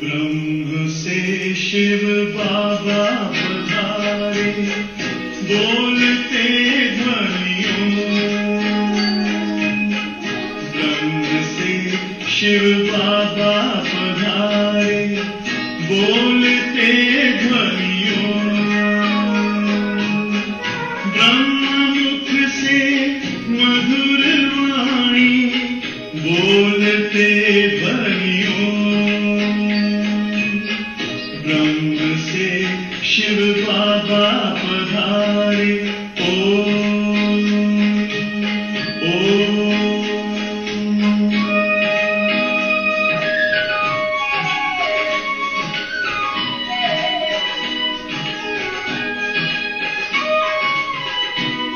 ब्रह्म से शिव बाबा पधारे, बोलते ध्वनियों। ब्रह्म से शिव बाबा पधारे, बोलते ध्वनियों। ब्रह्ममुख से मधुर वाणी, बोलते ध्वनियों। ब्रह्म से शिव बाबा पधारे, ओम ओम।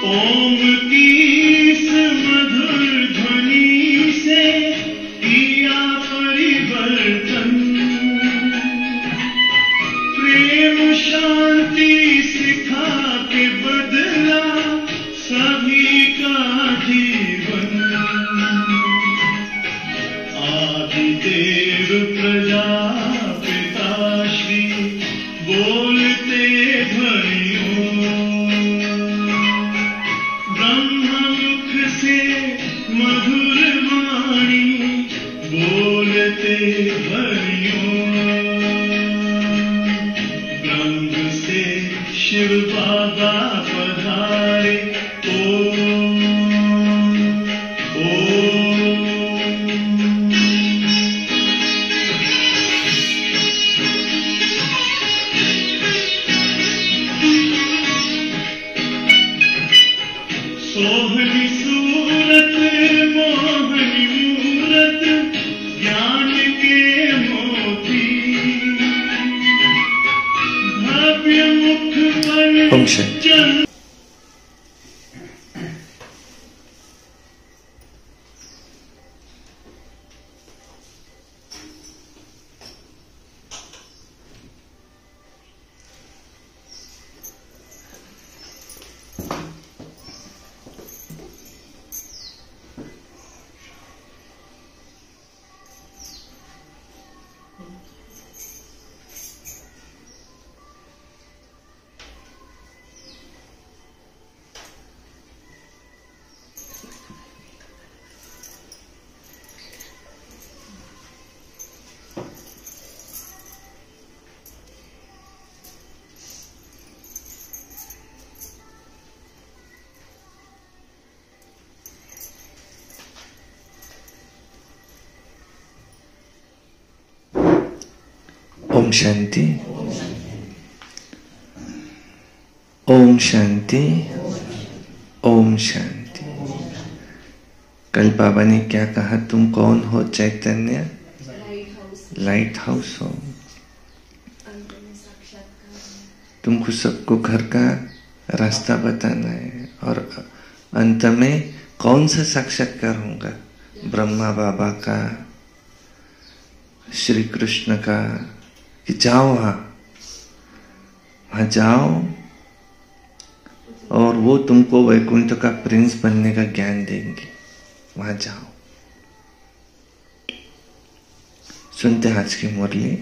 ओम की इस मधुर ध्वनि से किया परिवर्तन, प्रेम शांति सिखा के बदला सभी का जीवन। आदिदेव प्रजापिता श्री, बोलते ध्वनियों। ब्रह्ममुख से मधुर वाणी, बोलते ध्वनियों। ब्रह्म से शिव बाबा पधारे, ओम ओम। सोहनी सूरत मोहनी मूरत, ज्ञान के मोती। भव्य मुख पर चंद्र। ओम शांति, ओम शांति, ओम शांति। कल बाबा ने क्या कहा? तुम कौन हो? चैतन्य लाइट हाउस हो। तुमको सबको घर का रास्ता बताना है और अंत में कौन सा साक्षात्कार होगा? ब्रह्मा बाबा का, श्री कृष्ण का। कि जाओ वहां जाओ और वो तुमको वैकुंठ का प्रिंस बनने का ज्ञान देंगे। वहां जाओ। सुनते आज की मुरली।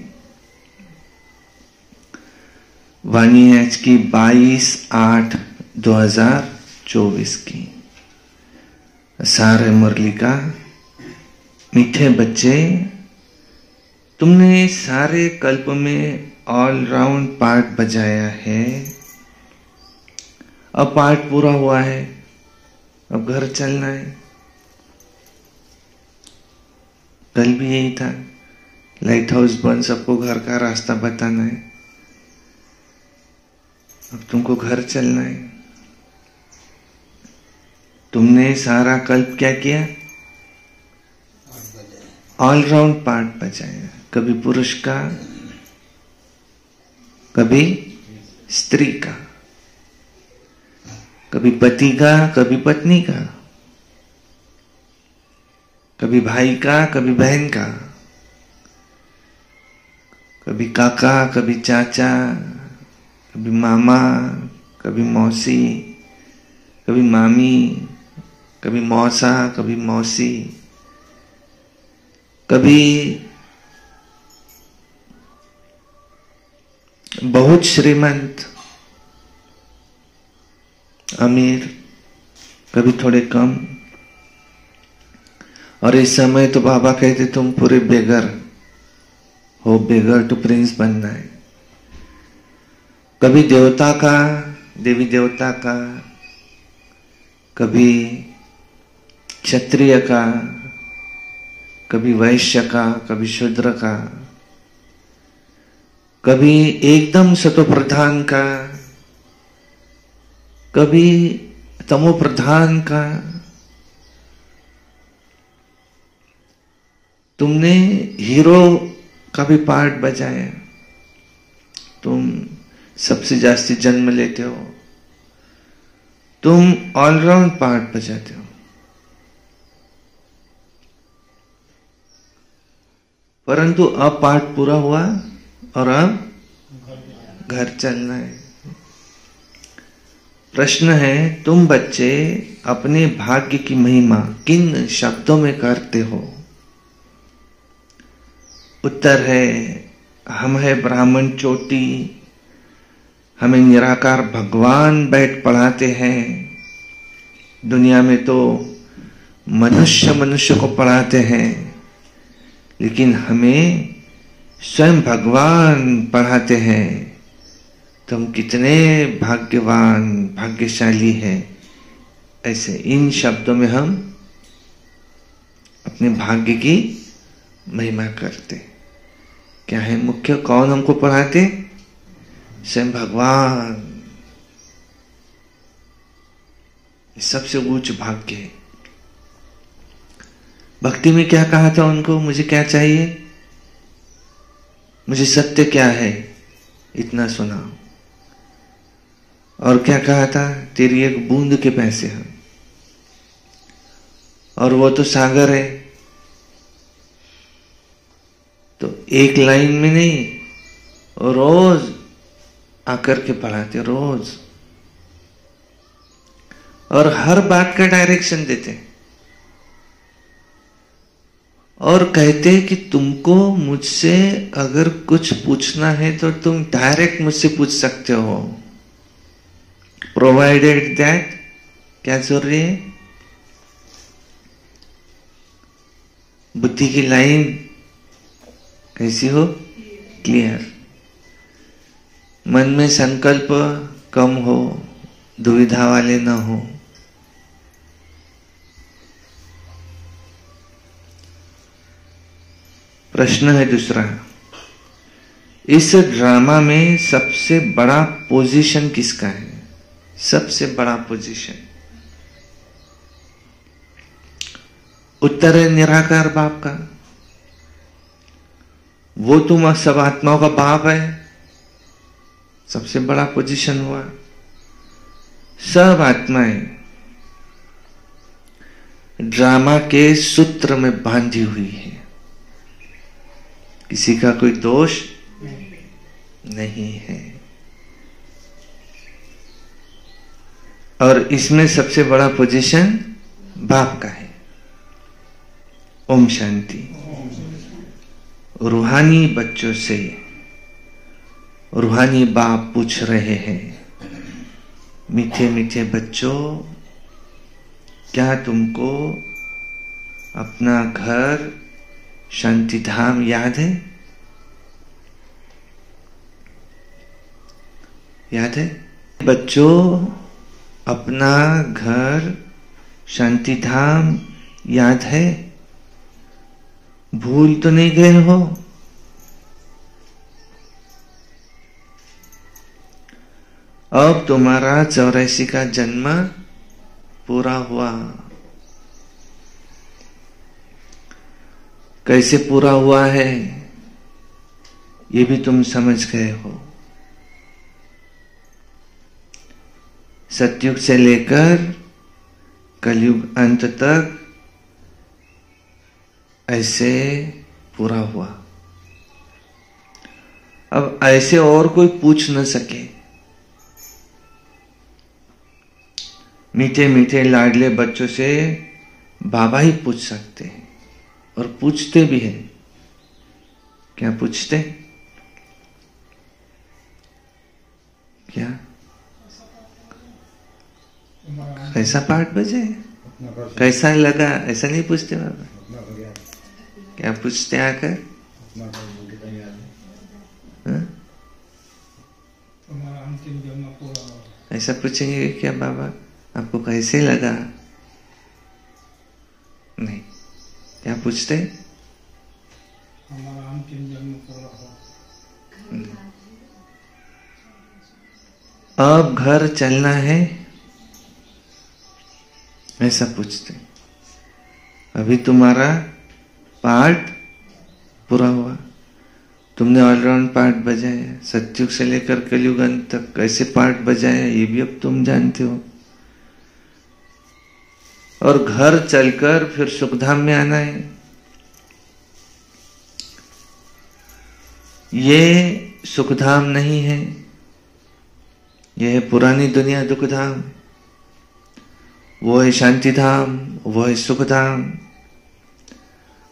वाणी है आज की 22/8/2024 की। सारे मुरली का, मीठे बच्चे, तुमने सारे कल्प में ऑल राउंड पार्ट बजाया है। अब पार्ट पूरा हुआ है, अब घर चलना है। कल भी यही था, लाइट हाउस बंद, सबको घर का रास्ता बताना है। अब तुमको घर चलना है। तुमने सारा कल्प क्या किया? ऑलराउंड पार्ट बजाया। कभी पुरुष का, कभी स्त्री का, कभी पति का, कभी पत्नी का, कभी भाई का, कभी बहन का, कभी काका, कभी चाचा, कभी मामा, कभी मौसी, कभी मामी, कभी मौसा, कभी मौसी, कभी बहुत श्रीमंत, अमीर, कभी थोड़े कम। और इस समय तो बाबा कहते तुम पूरे बेगर हो, बेगर टू प्रिंस बनना है। कभी देवता का, देवी देवता का, कभी क्षत्रिय का, कभी वैश्य का, कभी शूद्र का, कभी एकदम सतो प्रधान का, कभी तमो प्रधान का। तुमने हीरो का भी पार्ट बजाया। तुम सबसे जास्ती जन्म लेते हो, तुम ऑलराउंड पार्ट बजाते हो। परंतु अब पार्ट पूरा हुआ और अब घर चलना है। प्रश्न है, तुम बच्चे अपने भाग्य की महिमा किन शब्दों में करते हो? उत्तर है, हम है ब्राह्मण चोटी, हमें निराकार भगवान बैठ पढ़ाते हैं। दुनिया में तो मनुष्य को पढ़ाते हैं, लेकिन हमें स्वयं भगवान पढ़ाते हैं। तुम कितने भाग्यवान, भाग्यशाली हैं। ऐसे इन शब्दों में हम अपने भाग्य की महिमा करते। क्या है मुख्य? कौन हमको पढ़ाते? स्वयं भगवान। सबसे उच्च भाग्य है। भक्ति में क्या कहा था उनको? मुझे क्या चाहिए? मुझे सत्य क्या है इतना सुनाओ। और क्या कहा था? तेरी एक बूंद के पैसे हैं, और वो तो सागर है। तो एक लाइन में नहीं, रोज आकर के पढ़ाते, रोज, और हर बात का डायरेक्शन देते, और कहते कि तुमको मुझसे अगर कुछ पूछना है तो तुम डायरेक्ट मुझसे पूछ सकते हो, प्रोवाइडेड दैट। क्या जरूरी है? बुद्धि की लाइन कैसी हो? क्लियर। मन में संकल्प कम हो, दुविधा वाले ना हो। प्रश्न है दूसरा, इस ड्रामा में सबसे बड़ा पोजीशन किसका है? सबसे बड़ा पोजीशन। उत्तर है निराकार बाप का। वो तुम सब आत्माओं का बाप है। सबसे बड़ा पोजीशन हुआ। सब आत्माएं ड्रामा के सूत्र में बांधी हुई है। किसी का कोई दोष नहीं है। और इसमें सबसे बड़ा पोजीशन बाप का है। ओम शांति। रूहानी बच्चों से रूहानी बाप पूछ रहे हैं, मीठे मीठे बच्चों, क्या तुमको अपना घर शांति धाम याद है? याद है बच्चों? अपना घर शांति धाम याद है? भूल तो नहीं गए हो? अब तुम्हारा 84 का जन्म पूरा हुआ। कैसे पूरा हुआ है ये भी तुम समझ गए हो। सतयुग से लेकर कलयुग अंत तक ऐसे पूरा हुआ। अब ऐसे और कोई पूछ न सके। मीठे मीठे लाडले बच्चों से बाबा ही पूछ सकते हैं, और पूछते भी हैं। क्या पूछते? क्या? कैसा पाठ बजे, कैसा लगा, ऐसा नहीं पूछते बाबा। क्या पूछते आकर? ऐसा पूछेंगे क्या बाबा आपको कैसे लगा? नहीं। क्या पूछते? हमारा अंतिम जन्म पूरा हो। अब घर चलना है, ऐसा पूछते। अभी तुम्हारा पाठ पूरा हुआ, तुमने ऑलराउंड पाठ बजाया, सतयुग से लेकर कलयुग अंत तक कैसे पाठ बजाया ये भी अब तुम जानते हो। और घर चलकर फिर सुखधाम में आना है। ये सुखधाम नहीं है, यह है पुरानी दुनिया दुखधाम। वो है शांति धाम, वो है सुखधाम।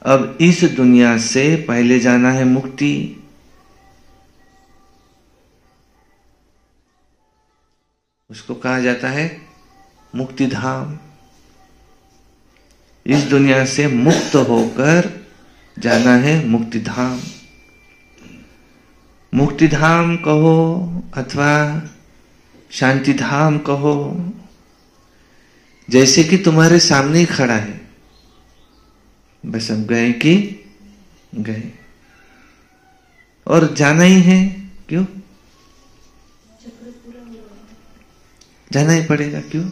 अब इस दुनिया से पहले जाना है मुक्ति। उसको कहा जाता है मुक्ति धाम। इस दुनिया से मुक्त होकर जाना है मुक्ति धाम। मुक्ति धाम कहो अथवा शांति धाम कहो, जैसे कि तुम्हारे सामने ही खड़ा है। बस अब गए कि गए, और जाना ही है। क्यों जाना ही पड़ेगा? क्यों?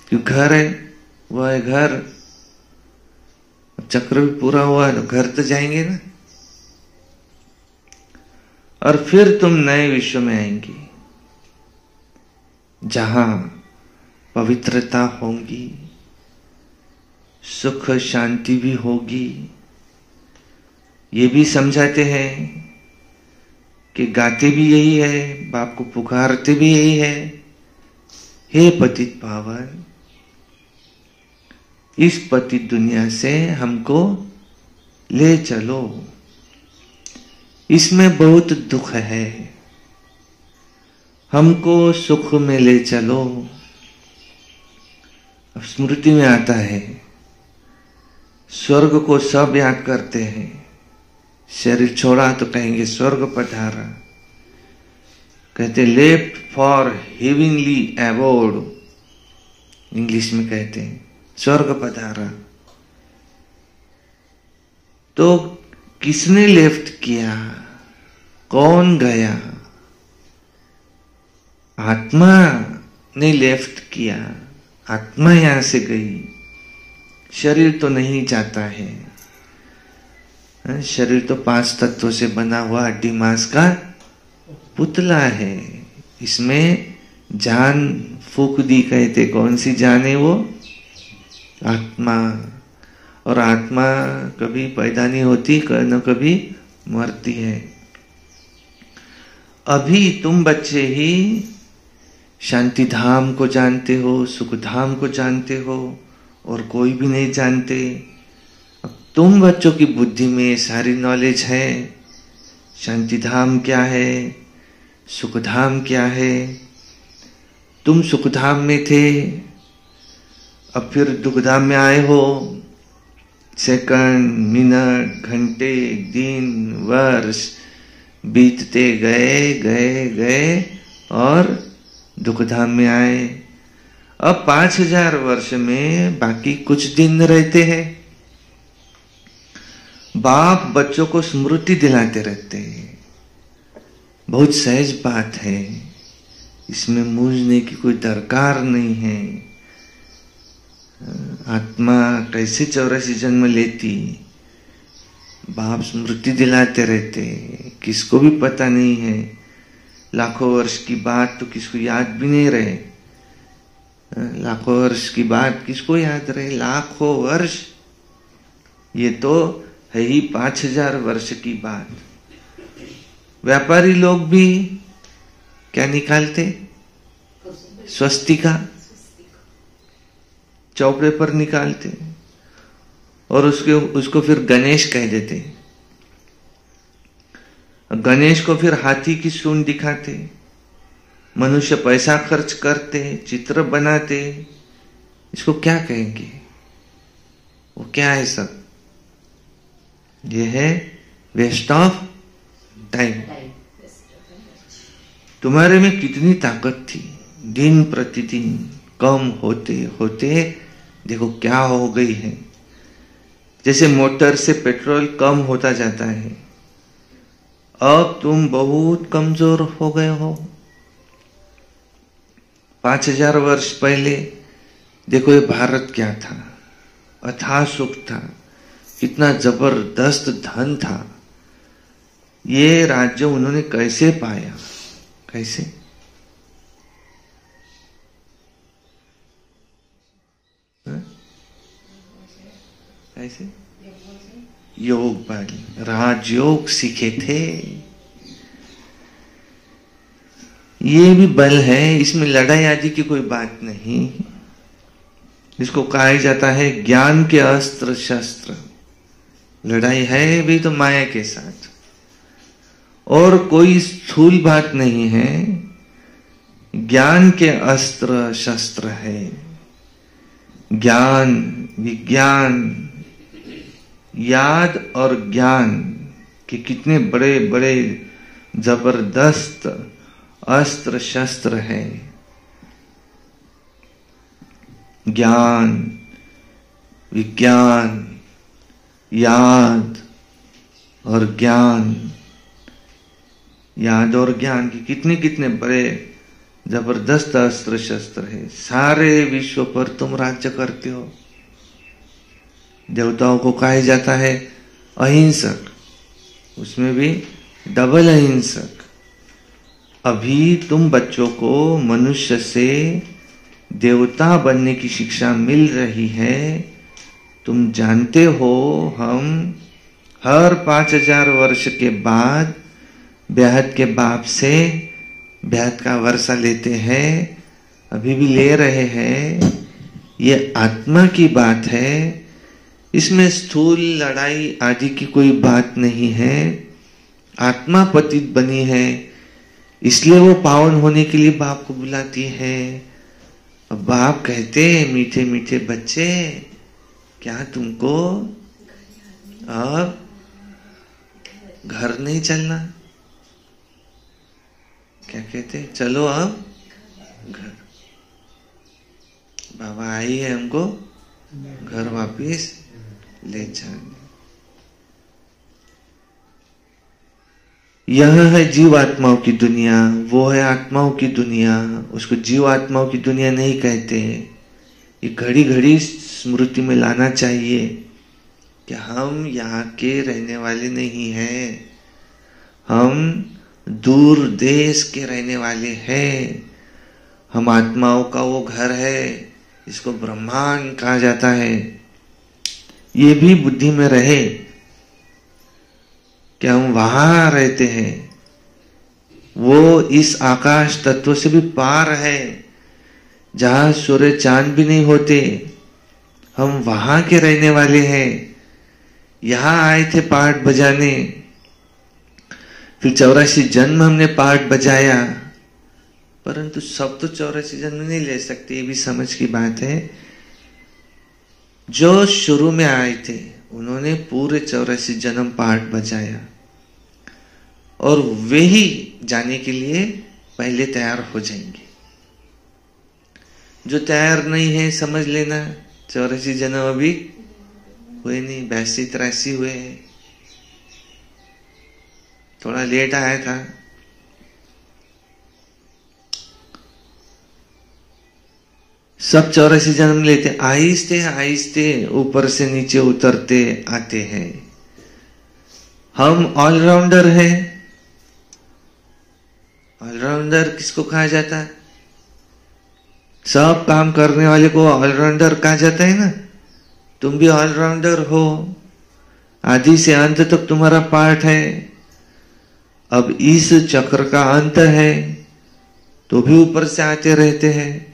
क्यों? घर है, वह है घर। चक्र भी पूरा हुआ तो घर तो जाएंगे ना। और फिर तुम नए विश्व में आएंगे, जहां पवित्रता होगी, सुख शांति भी होगी। ये भी समझाते हैं कि गाते भी यही है, बाप को पुकारते भी यही है, हे पतित पावन, इस पतित दुनिया से हमको ले चलो। इसमें बहुत दुख है, हमको सुख में ले चलो। अब स्मृति में आता है, स्वर्ग को सब याद करते हैं, शरीर छोड़ा तो कहेंगे स्वर्ग पधारा। कहते left for heavenly abode, English में कहते हैं स्वर्ग पधारा। तो किसने लेफ्ट किया? कौन गया? आत्मा ने लेफ्ट किया, आत्मा यहां से गई। शरीर तो नहीं जाता है। शरीर तो 5 तत्वों से बना हुआ हड्डी मांस का पुतला है। इसमें जान फूक दी, कहते कौन सी जान है वो? आत्मा। और आत्मा कभी पैदा नहीं होती, न कभी मरती है। अभी तुम बच्चे ही शांति धाम को जानते हो, सुख धाम को जानते हो, और कोई भी नहीं जानते। अब तुम बच्चों की बुद्धि में सारी नॉलेज है, शांति धाम क्या है, सुख धाम क्या है। तुम सुख धाम में थे, अब फिर दुख धाम में आए हो। सेकंड, मिनट, घंटे, दिन, वर्ष बीतते गए गए गए और दुख धाम में आए। अब 5000 वर्ष में बाकी कुछ दिन रहते हैं। बाप बच्चों को स्मृति दिलाते रहते हैं। बहुत सहज बात है, इसमें मूंझने की कोई दरकार नहीं है। आत्मा कैसे 84 जन्म लेती, बाप स्मृति दिलाते रहते, किसको भी पता नहीं है। लाखों वर्ष की बात तो किसको याद भी नहीं रहे। लाखों वर्ष की बात किसको याद रहे? लाखों वर्ष, ये तो है ही 5000 वर्ष की बात। व्यापारी लोग भी क्या निकालते? स्वस्तिका चौपड़े पर निकालते और उसको फिर गणेश कह देते। गणेश को फिर हाथी की सूंड दिखाते। मनुष्य पैसा खर्च करते, चित्र बनाते, इसको क्या कहेंगे? वो क्या है सब? ये है वेस्ट ऑफ टाइम। तुम्हारे में कितनी ताकत थी, दिन प्रतिदिन कम होते होते देखो क्या हो गई है। जैसे मोटर से पेट्रोल कम होता जाता है, अब तुम बहुत कमजोर हो गए हो। 5000 वर्ष पहले देखो ये भारत क्या था, अथाह सुख था, कितना जबरदस्त धन था। ये राज्य उन्होंने कैसे पाया? कैसे? कैसे? योग बल, राजयोग सीखे थे। ये भी बल है, इसमें लड़ाई आदि की कोई बात नहीं। इसको कहा जाता है ज्ञान के अस्त्र शस्त्र। लड़ाई है भी तो माया के साथ, और कोई स्थूल बात नहीं है। ज्ञान के अस्त्र शस्त्र है। ज्ञान, विज्ञान, याद और ज्ञान के कितने बड़े बड़े जबरदस्त अस्त्र शस्त्र है। ज्ञान, विज्ञान, याद और ज्ञान, याद और ज्ञान के कितने कितने बड़े जबरदस्त अस्त्र शस्त्र है। सारे विश्व पर तुम राज्य करते हो। देवताओं को कहा जाता है अहिंसक, उसमें भी डबल अहिंसक। अभी तुम बच्चों को मनुष्य से देवता बनने की शिक्षा मिल रही है। तुम जानते हो हम हर 5000 वर्ष के बाद बेहद के बाप से बेहद का वर्षा लेते हैं, अभी भी ले रहे हैं। ये आत्मा की बात है, इसमें स्थूल लड़ाई आदि की कोई बात नहीं है। आत्मा पतित बनी है, इसलिए वो पावन होने के लिए बाप को बुलाती है। अब बाप कहते मीठे मीठे बच्चे, क्या तुमको अब घर नहीं चलना? क्या कहते? चलो अब घर। बाबा आई है हमको घर वापिस ले जाने। यह है जीवात्माओं की दुनिया, वो है आत्माओं की दुनिया। उसको जीवात्माओं की दुनिया नहीं कहते। ये घड़ी घड़ी स्मृति में लाना चाहिए कि हम यहाँ के रहने वाले नहीं हैं, हम दूर देश के रहने वाले हैं। हम आत्माओं का वो घर है, इसको ब्रह्मांड कहा जाता है। ये भी बुद्धि में रहे कि हम वहां रहते हैं, वो इस आकाश तत्व से भी पार है, जहां सूर्य चांद भी नहीं होते। हम वहां के रहने वाले हैं। यहां आए थे पाठ बजाने, फिर 84 जन्म हमने पाठ बजाया, परंतु सब तो 84 जन्म नहीं ले सकते। ये भी समझ की बात है। जो शुरू में आए थे उन्होंने पूरे 84 जन्म पाठ बजाया, और वे ही जाने के लिए पहले तैयार हो जाएंगे। जो तैयार नहीं है समझ लेना 84 जन्म अभी हुए नहीं, 82-83 हुए हैं, थोड़ा लेट आया था। सब 84 जन्म लेते, आहिस्ते आहिस्ते ऊपर से नीचे उतरते आते हैं। हम ऑलराउंडर हैं। ऑलराउंडर किसको कहा जाता है? सब काम करने वाले को ऑलराउंडर कहा जाता है ना। तुम भी ऑलराउंडर हो, आदि से अंत तक तुम्हारा पार्ट है। अब इस चक्र का अंत है तो भी ऊपर से आते रहते हैं।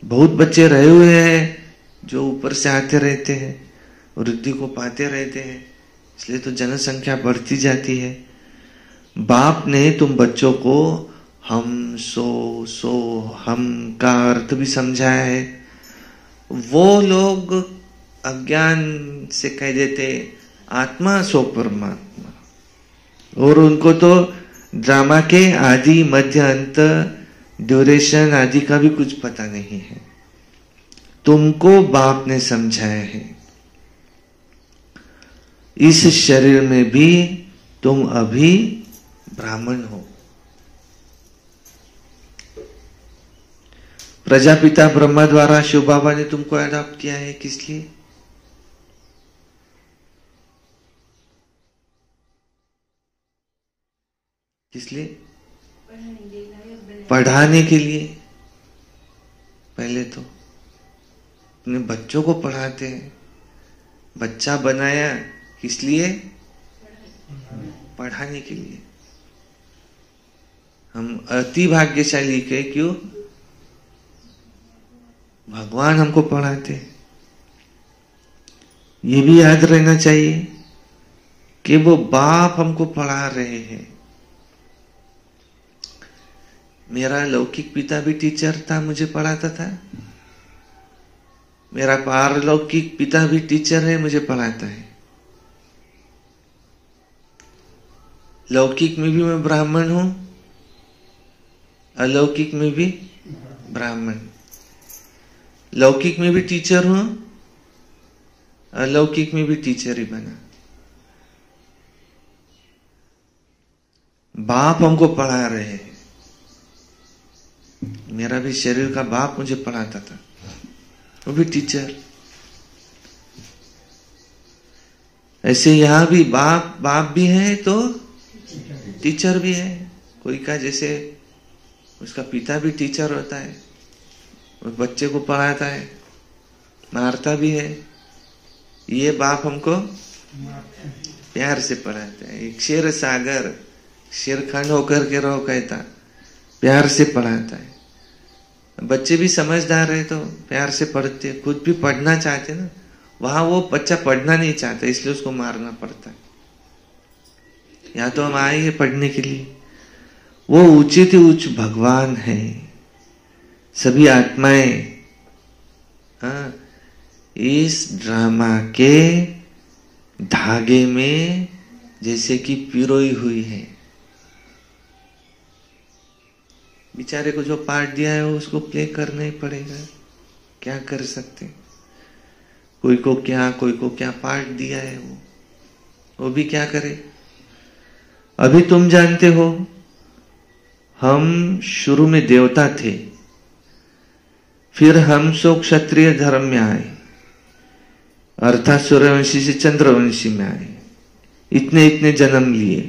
बहुत बच्चे रहे हुए हैं जो ऊपर से आते रहते हैं, वृद्धि को पाते रहते हैं, इसलिए तो जनसंख्या बढ़ती जाती है। बाप ने तुम बच्चों को हम सो हम का अर्थ भी समझाया है। वो लोग अज्ञान से कह देते आत्मा सो परमात्मा, और उनको तो ड्रामा के आदि मध्य अंत ड्यूरेशन आदि का भी कुछ पता नहीं है। तुमको बाप ने समझाया है। इस शरीर में भी तुम अभी ब्राह्मण हो। प्रजापिता ब्रह्मा द्वारा शिव बाबा ने तुमको अडॉप्ट किया है। किस लिए? किस लिए? पढ़ाने के लिए। पहले तो अपने बच्चों को पढ़ाते हैं। बच्चा बनाया किस लिए? पढ़ाने के लिए। हम अति भाग्यशाली के, क्यों? भगवान हमको पढ़ाते। ये भी याद रहना चाहिए कि वो बाप हमको पढ़ा रहे हैं। मेरा लौकिक पिता भी टीचर था, मुझे पढ़ाता था। मेरा पारलौकिक पिता भी टीचर है, मुझे पढ़ाता है। लौकिक में भी मैं ब्राह्मण हूं, अलौकिक में भी ब्राह्मण। लौकिक में भी टीचर हूं, अलौकिक में भी टीचर ही बना। बाप हमको पढ़ा रहे हैं। मेरा भी शरीर का बाप मुझे पढ़ाता था, वो भी टीचर। ऐसे यहां भी बाप भी है तो टीचर भी है। कोई का जैसे उसका पिता भी टीचर होता है, वो बच्चे को पढ़ाता है, मारता भी है। ये बाप हमको प्यार से पढ़ाता है। एक शेर सागर, शेरखंड होकर के रहो कहता, प्यार से पढ़ाता है। बच्चे भी समझदार है तो प्यार से पढ़ते, खुद भी पढ़ना चाहते ना। वहां वो बच्चा पढ़ना नहीं चाहता, इसलिए उसको मारना पड़ता है। या तो हम आए हैं पढ़ने के लिए। वो उचित उच्च भगवान है। सभी आत्माएं इस ड्रामा के धागे में जैसे कि पिरोई हुई है। बेचारे को जो पार्ट दिया है उसको प्ले करना ही पड़ेगा। क्या कर सकते? कोई को क्या पार्ट दिया है, वो भी क्या करे। अभी तुम जानते हो हम शुरू में देवता थे, फिर हम सो क्षत्रिय धर्म में आए, अर्थात सूर्यवंशी से चंद्रवंशी में आए। इतने जन्म लिए।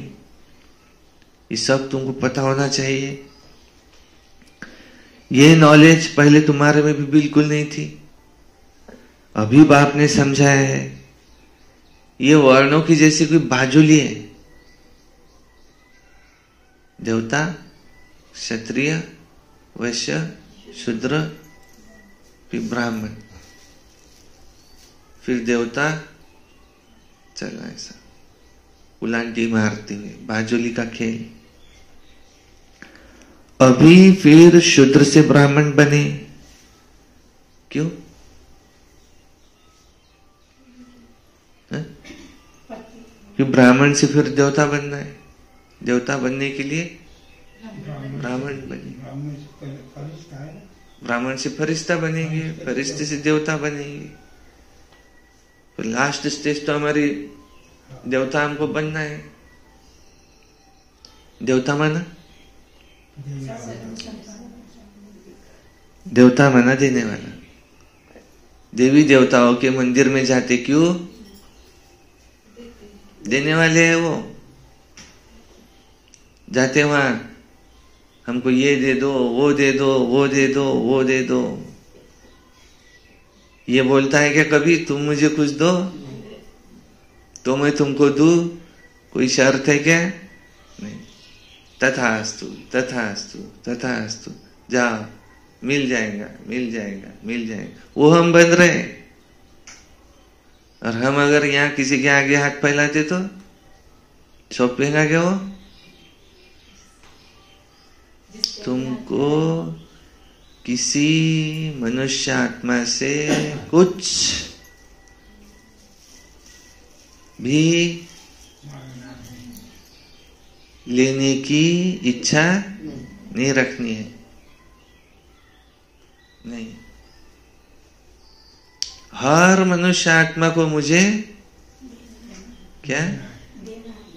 ये सब तुमको पता होना चाहिए। ये नॉलेज पहले तुम्हारे में भी बिल्कुल नहीं थी, अभी बाप ने समझाया है। ये वर्णों की जैसी कोई बाजुली है। देवता, क्षत्रिय, वैश्य, शूद्र, फिर ब्राह्मण, फिर देवता। चलो ऐसा उलांटी मारते हुए बाजुली का खेल। अभी फिर शूद्र से ब्राह्मण बने। क्यों? कि ब्राह्मण से फिर देवता बनना है। देवता बनने के लिए ब्राह्मण बने। ब्राह्मण से फरिश्ता बनेंगे, फरिश्ते से देवता बनेंगे। तो लास्ट स्टेज तो हमारी देवता हमको बनना है। देवता माना, देवता माना देने वाला। देवी देवताओं के मंदिर में जाते क्यों? देने वाले हैं वो। जाते वहां, हमको ये दे दो, वो दे दो, वो दे दो, वो दे दो। ये बोलता है क्या कभी तुम मुझे कुछ दो तो मैं तुमको दूं? कोई शर्त है क्या? नहीं। तथास्तु, तथास्तु, तथास्तु, जाओ, मिल जाएगा, मिल जाएगा, मिल जाएगा। वो हम बन रहे हैं। और हम अगर यहाँ किसी के आगे हाथ फैलाते तो सौंपेगा क्या वो? तुमको किसी मनुष्य आत्मा से कुछ भी लेने की इच्छा नहीं रखनी है। नहीं, हर मनुष्य आत्मा को मुझे क्या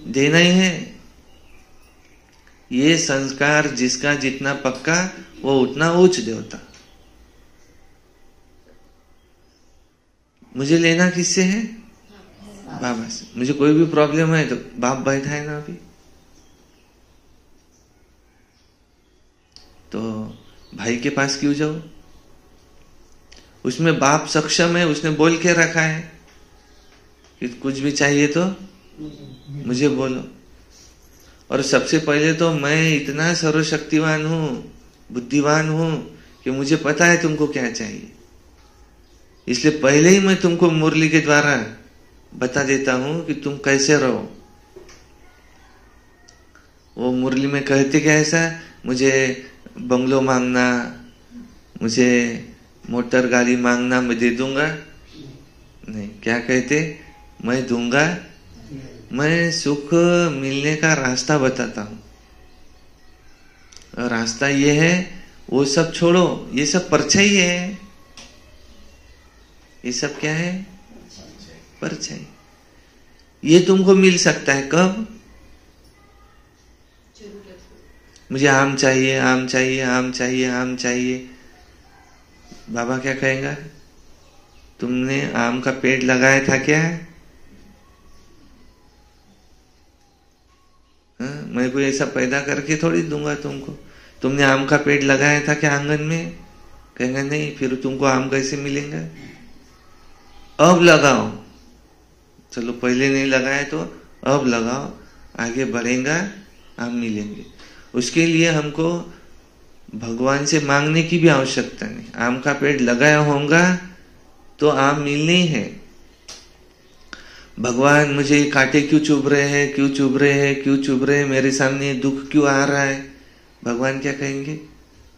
देना ही है। ये संस्कार जिसका जितना पक्का वो उतना उच्च देवता। मुझे लेना किससे है? बाबा से। मुझे कोई भी प्रॉब्लम है तो बाप बैठा है ना अभी, तो भाई के पास क्यों जाओ? उसमें बाप सक्षम है, उसने बोल के रखा है कि कुछ भी चाहिए तो मुझे बोलो। और सबसे पहले तो मैं इतना सर्वशक्तिवान हूं, बुद्धिवान हूं कि मुझे पता है तुमको क्या चाहिए। इसलिए पहले ही मैं तुमको मुरली के द्वारा बता देता हूं कि तुम कैसे रहो। वो मुरली में कहते क्या ऐसा, मुझे बंगलो मांगना, मुझे मोटर गाड़ी मांगना, मैं दे दूंगा? नहीं, क्या कहते? मैं दूंगा, मैं सुख मिलने का रास्ता बताता हूं। और रास्ता ये है, वो सब छोड़ो, ये सब परछाई है। ये सब क्या है? परछाई। ये तुमको मिल सकता है कब? मुझे आम चाहिए, आम चाहिए, आम चाहिए, आम चाहिए। बाबा क्या कहेगा? तुमने आम का पेड़ लगाया था क्या? मैं कोई ऐसा पैदा करके थोड़ी दूंगा तुमको। तुमने आम का पेड़ लगाया था क्या आंगन में? कहेगा नहीं। फिर तुमको आम कैसे मिलेंगे? अब लगाओ। चलो पहले नहीं लगाए तो अब लगाओ, आगे बढ़ेगा, आम मिलेंगे। उसके लिए हमको भगवान से मांगने की भी आवश्यकता नहीं। आम का पेड़ लगाया होगा तो आम मिलने ही है। भगवान मुझे कांटे क्यों चुभ रहे हैं, क्यों चुभ रहे हैं, क्यों चुभ रहे हैं, मेरे सामने दुख क्यों आ रहा है? भगवान क्या कहेंगे?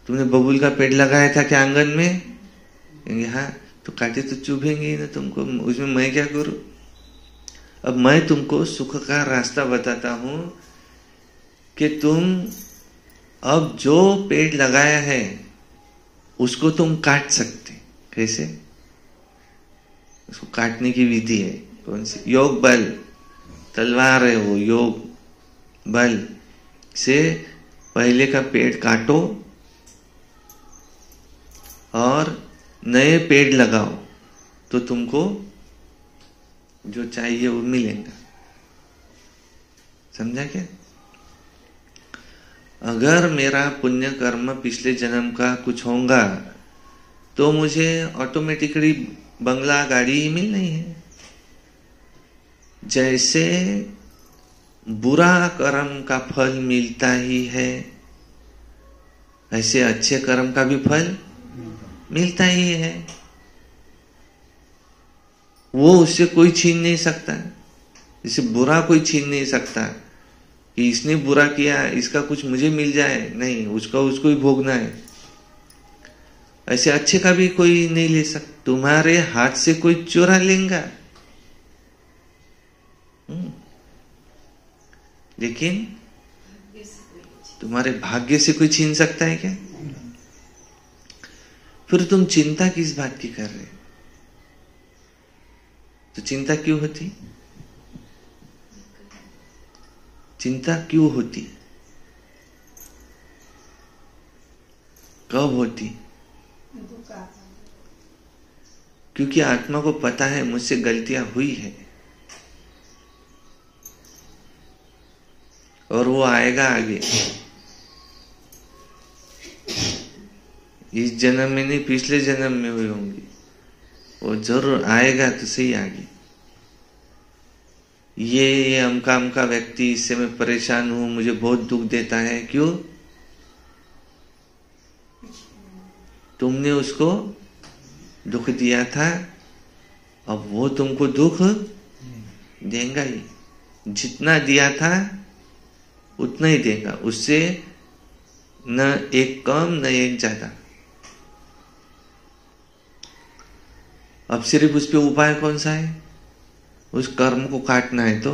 तुमने बबूल का पेड़ लगाया था क्या आंगन में? कहेंगे हाँ। तो कांटे तो चुभेंगे ही ना तुमको, उसमें मैं क्या करूं? अब मैं तुमको सुख का रास्ता बताता हूं कि तुम अब जो पेड़ लगाया है उसको तुम काट सकते। कैसे? उसको काटने की विधि है। कौन सी? योग बल, तलवार है वो। योग बल से पहले का पेड़ काटो और नए पेड़ लगाओ तो तुमको जो चाहिए वो मिलेगा। समझा क्या? अगर मेरा पुण्य कर्म पिछले जन्म का कुछ होगा तो मुझे ऑटोमेटिकली बंगला गाड़ी ही मिलनी है। जैसे बुरा कर्म का फल मिलता ही है, ऐसे अच्छे कर्म का भी फल मिलता ही है। वो उससे कोई छीन नहीं सकता। जैसे बुरा कोई छीन नहीं सकता कि इसने बुरा किया, इसका कुछ मुझे मिल जाए, नहीं, उसका उसको ही भोगना है। ऐसे अच्छे का भी कोई नहीं ले सकता। तुम्हारे हाथ से कोई चुरा लेगा, लेकिन तुम्हारे भाग्य से कोई छीन सकता है क्या? फिर तुम चिंता किस बात की कर रहे? तो चिंता क्यों होती? चिंता क्यों होती? कब होती? क्योंकि आत्मा को पता है मुझसे गलतियां हुई है और वो आएगा आगे। इस जन्म में नहीं, पिछले जन्म में हुई होंगी, वो जरूर आएगा तो सही आगे। ये अमका व्यक्ति, इससे मैं परेशान हूं, मुझे बहुत दुख देता है। क्यों? तुमने उसको दुख दिया था, अब वो तुमको दुख देगा ही। जितना दिया था उतना ही देगा, उससे न एक कम न एक ज्यादा। अब सिर्फ उस पे उपाय कौन सा है? उस कर्म को काटना है तो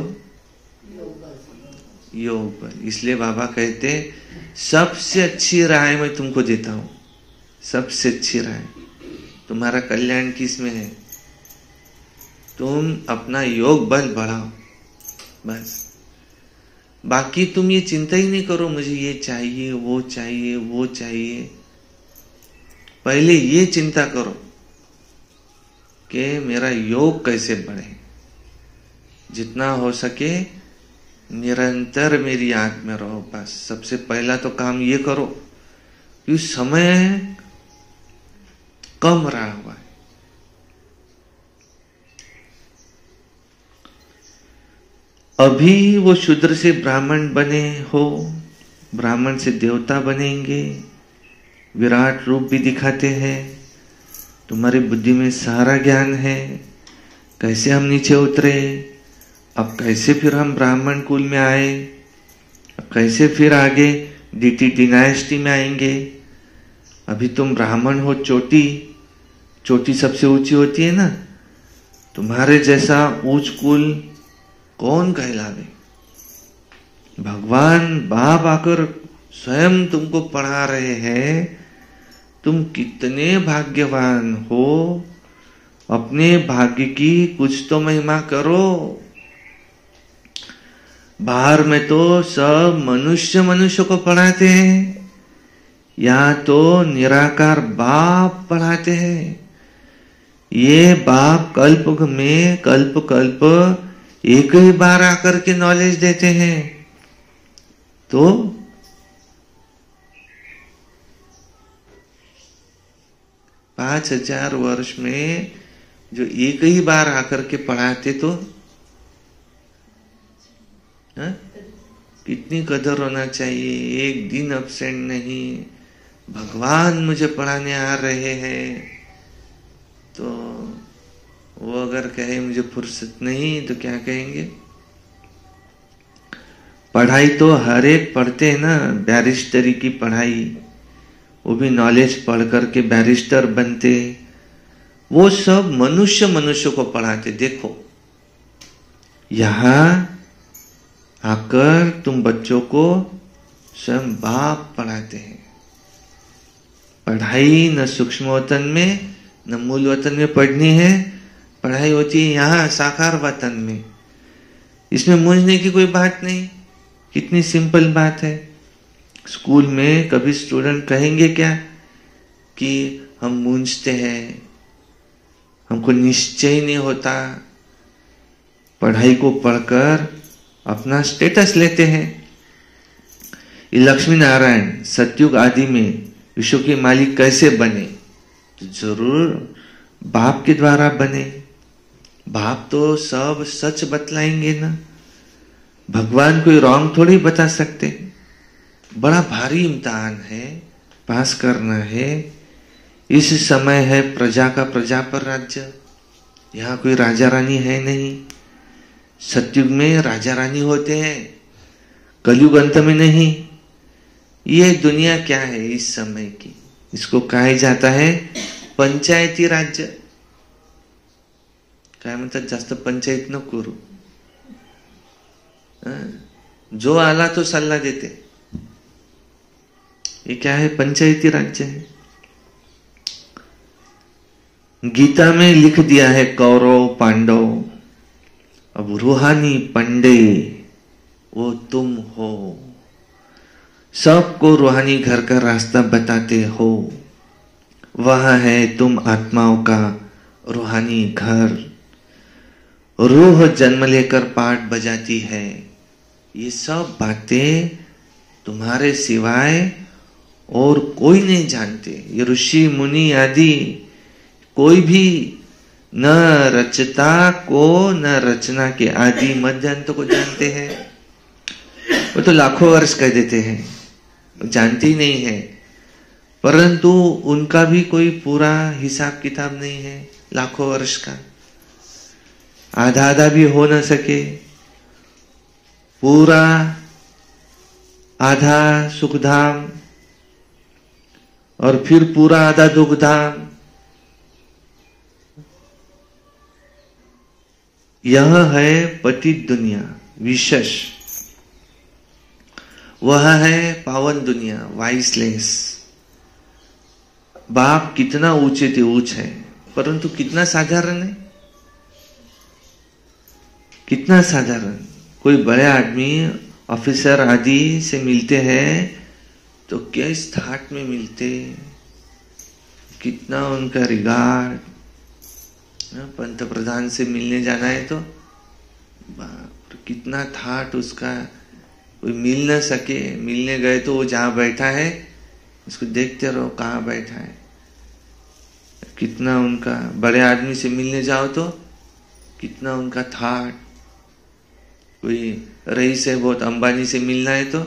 योग पर। इसलिए बाबा कहते सबसे अच्छी राय मैं तुमको देता हूं, सबसे अच्छी राय। तुम्हारा कल्याण किसमें है? तुम अपना योग बल बढ़ाओ, बस। बाकी तुम ये चिंता ही नहीं करो मुझे ये चाहिए, वो चाहिए, वो चाहिए। पहले ये चिंता करो कि मेरा योग कैसे बढ़े। जितना हो सके निरंतर मेरी याद में रहो, बस। सबसे पहला तो काम ये करो कि समय कम रहा हुआ है। अभी वो शूद्र से ब्राह्मण बने हो, ब्राह्मण से देवता बनेंगे, विराट रूप भी दिखाते हैं, तुम्हारी बुद्धि में सारा ज्ञान है। कैसे हम नीचे उतरे, अब कैसे फिर हम ब्राह्मण कुल में आए, अब कैसे फिर आगे डीटी डिनाइस्टी में आएंगे। अभी तुम ब्राह्मण हो, चोटी सबसे ऊंची होती है ना। तुम्हारे जैसा ऊंच कुल कौन कहलावे? भगवान बाप आकर स्वयं तुमको पढ़ा रहे हैं। तुम कितने भाग्यवान हो। अपने भाग्य की कुछ तो महिमा करो। बाहर में तो सब मनुष्य को पढ़ाते हैं, यहाँ तो निराकार बाप पढ़ाते हैं। ये बाप कल्प में कल्प एक ही बार आकर के नॉलेज देते हैं। तो 5000 वर्ष में जो एक ही बार आकर के पढ़ाते तो कितनी कदर होना चाहिए। एक दिन अब्सेंट नहीं, भगवान मुझे पढ़ाने आ रहे हैं। तो वो अगर कहे मुझे फुर्सत नहीं तो क्या कहेंगे? पढ़ाई तो हर एक पढ़ते हैं ना, बैरिस्टरी की पढ़ाई, वो भी नॉलेज पढ़ करके बैरिस्टर बनते। वो सब मनुष्य को पढ़ाते। देखो यहां आकर तुम बच्चों को स्वयं बाप पढ़ाते हैं। पढ़ाई न सूक्ष्म वतन में न मूल वतन में पढ़नी है, पढ़ाई होती है यहाँ साकार वतन में। इसमें मूंझने की कोई बात नहीं, कितनी सिंपल बात है। स्कूल में कभी स्टूडेंट कहेंगे क्या कि हम मूंझते हैं, हमको निश्चय नहीं होता। पढ़ाई को पढ़कर अपना स्टेटस लेते हैं। ये लक्ष्मी नारायण सतयुग आदि में विश्व के मालिक कैसे बने? तो जरूर बाप के द्वारा बने। बाप तो सब सच बतलाएंगे ना, भगवान कोई रॉन्ग थोड़ी बता सकते। बड़ा भारी इम्तिहान है, पास करना है। इस समय है प्रजा का प्रजा पर राज्य। यहाँ कोई राजा रानी है नहीं। सतयुग में राजा रानी होते हैं, कलयुग अंत में नहीं। ये दुनिया क्या है इस समय की, इसको कहा जाता है पंचायती राज्य। काय म्हणतात जास्त पंचायत न करू, जो आला तो सल्ला देते। ये क्या है? पंचायती राज्य है। गीता में लिख दिया है कौरव पांडव, अब रूहानी पंडे वो तुम हो, सबको रूहानी घर का रास्ता बताते हो। वह है तुम आत्माओं का रूहानी घर। रूह जन्म लेकर पाठ बजाती है। ये सब बातें तुम्हारे सिवाय और कोई नहीं जानते। ये ऋषि मुनि आदि कोई भी न रचता को न रचना के आदि मध्य अंत को जानते हैं। वो तो लाखों वर्ष कह देते हैं, जानते ही नहीं है, परंतु उनका भी कोई पूरा हिसाब किताब नहीं है। लाखों वर्ष का आधा आधा भी हो न सके, पूरा आधा सुखधाम और फिर पूरा आधा दुखधाम। यह है पतित दुनिया विशेष, वह है पावन दुनिया वाइसलेस। बाप कितना ऊंचे थे ऊंच है, परंतु कितना साधारण है, कितना साधारण। कोई बड़े आदमी ऑफिसर आदि से मिलते हैं तो किस थाट में मिलते, कितना उनका रिगार्ड। पंत प्रधान से मिलने जाना है तो बाप कितना थाट उसका। कोई मिल न सके, मिलने गए तो वो जहां बैठा है उसको देखते रहो कहाँ बैठा है, कितना उनका। बड़े आदमी से मिलने जाओ तो कितना उनका थाट। कोई रईस है बहुत, अंबानी से मिलना है तो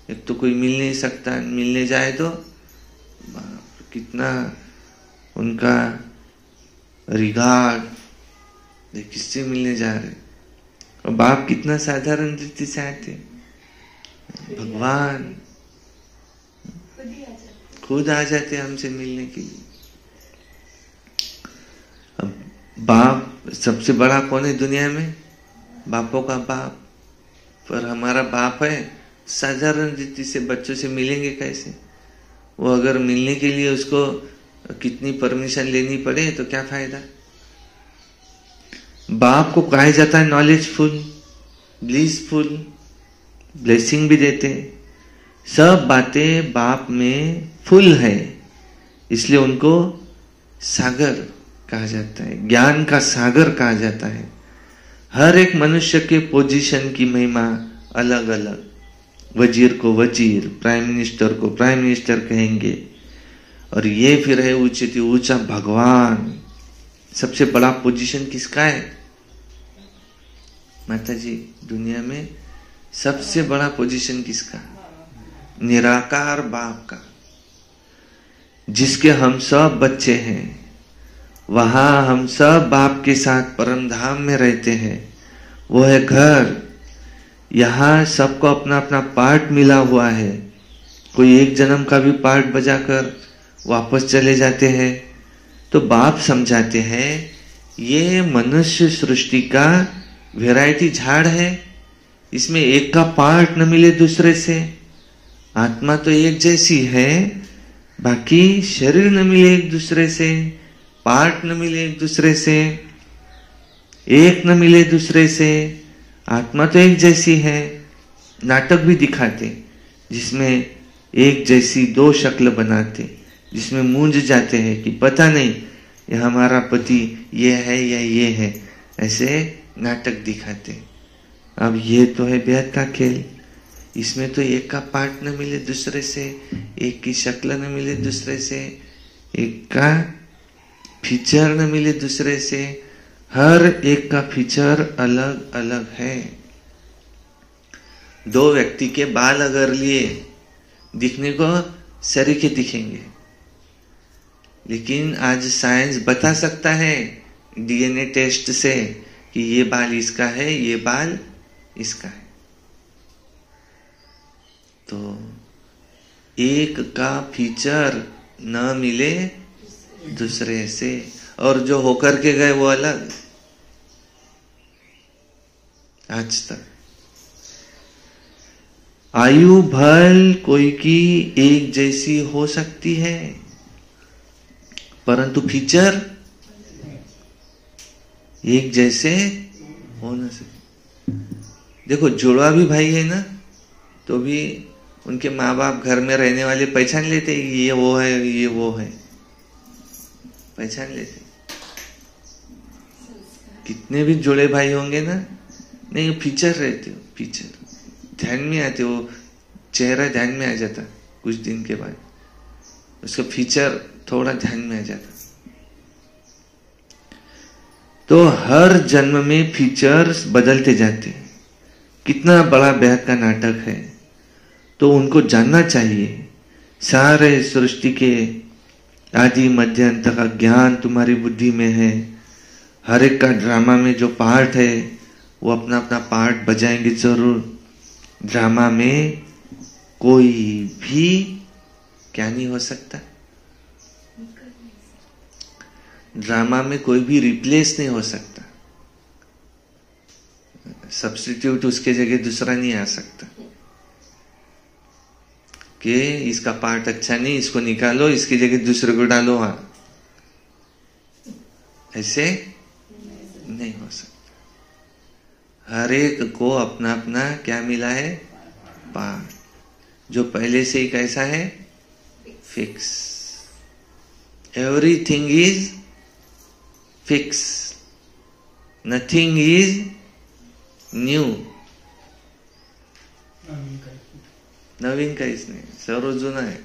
एक तो कोई मिल नहीं सकता, मिलने जाए तो कितना उनका रिगार्ड। किससे मिलने जा रहे, और बाप कितना साधारण रीति से आते। भगवान खुद आ जाते हमसे मिलने के लिए। अब बाप सबसे बड़ा कौन है दुनिया में? बापों का बाप। पर हमारा बाप है साधारण रीति से, बच्चों से मिलेंगे कैसे? वो अगर मिलने के लिए उसको कितनी परमिशन लेनी पड़े तो क्या फायदा। बाप को कहा जाता है नॉलेजफुल, ब्लिसफुल, ब्लेसिंग भी देते। सब बातें बाप में फुल है, इसलिए उनको सागर कहा जाता है, ज्ञान का सागर कहा जाता है। हर एक मनुष्य के पोजीशन की महिमा अलग अलग। वजीर को वजीर, प्राइम मिनिस्टर को प्राइम मिनिस्टर कहेंगे, और ये फिर है ऊंचे ऊंचा भगवान। सबसे बड़ा पोजीशन किसका है माता जी? दुनिया में सबसे बड़ा पोजीशन किसका? निराकार बाप का, जिसके हम सब बच्चे हैं। वहां हम सब बाप के साथ परम धाम में रहते हैं। वो है घर। यहाँ सबको अपना अपना पार्ट मिला हुआ है। कोई एक जन्म का भी पार्ट बजाकर वापस चले जाते हैं। तो बाप समझाते हैं ये मनुष्य सृष्टि का वैरायटी झाड़ है, इसमें एक का पार्ट न मिले दूसरे से। आत्मा तो एक जैसी है, बाकी शरीर न मिले एक दूसरे से, पार्ट न मिले एक दूसरे से, एक न मिले दूसरे से। आत्मा तो एक जैसी है। नाटक भी दिखाते जिसमें एक जैसी दो शक्ल बनाते, जिसमें मूंझ जाते हैं कि पता नहीं ये हमारा पति ये है या ये है, ऐसे नाटक दिखाते। अब ये तो है बेहद का खेल। इसमें तो एक का पार्ट न मिले दूसरे से, एक की शक्ल न मिले दूसरे से, एक का फीचर न मिले दूसरे से। हर एक का फीचर अलग अलग है। दो व्यक्ति के बाल अगर लिए दिखने को सरीखे दिखेंगे, लेकिन आज साइंस बता सकता है डीएनए टेस्ट से कि ये बाल इसका है, ये बाल इसका है। तो एक का फीचर न मिले दूसरे से, और जो होकर के गए वो अलग। आज तक आयु भल कोई की एक जैसी हो सकती है, परंतु फीचर एक जैसे हो न सके। देखो जुड़वा भी भाई है ना, तो भी उनके माँ बाप घर में रहने वाले पहचान लेते ये वो है, ये वो है, पहचान लेते। कितने भी जुड़े भाई होंगे ना, नहीं फीचर रहते हो, फीचर ध्यान में आते, वो चेहरा ध्यान में आ जाता कुछ दिन के बाद, उसका फीचर थोड़ा ध्यान में आ जाता। तो हर जन्म में फीचर्स बदलते जाते हैं। कितना बड़ा बेहद का नाटक है, तो उनको जानना चाहिए। सारे सृष्टि के आदि मध्य अंत का ज्ञान तुम्हारी बुद्धि में है। हर एक का ड्रामा में जो पार्ट है वो अपना अपना पार्ट बजाएंगे जरूर। ड्रामा में कोई भी क्या नहीं हो सकता, ड्रामा में कोई भी रिप्लेस नहीं हो सकता, सब्स्टिट्यूट उसके जगह दूसरा नहीं आ सकता कि इसका पार्ट अच्छा नहीं, इसको निकालो, इसकी जगह दूसरे को डालो। हाँ, ऐसे नहीं हो सकता। हर एक को अपना अपना क्या मिला है, पार्ट, जो पहले से ही कैसा है, fix. Everything is fix, nothing is new. नवीन काहीच नाही, सर्व जुनं आहे.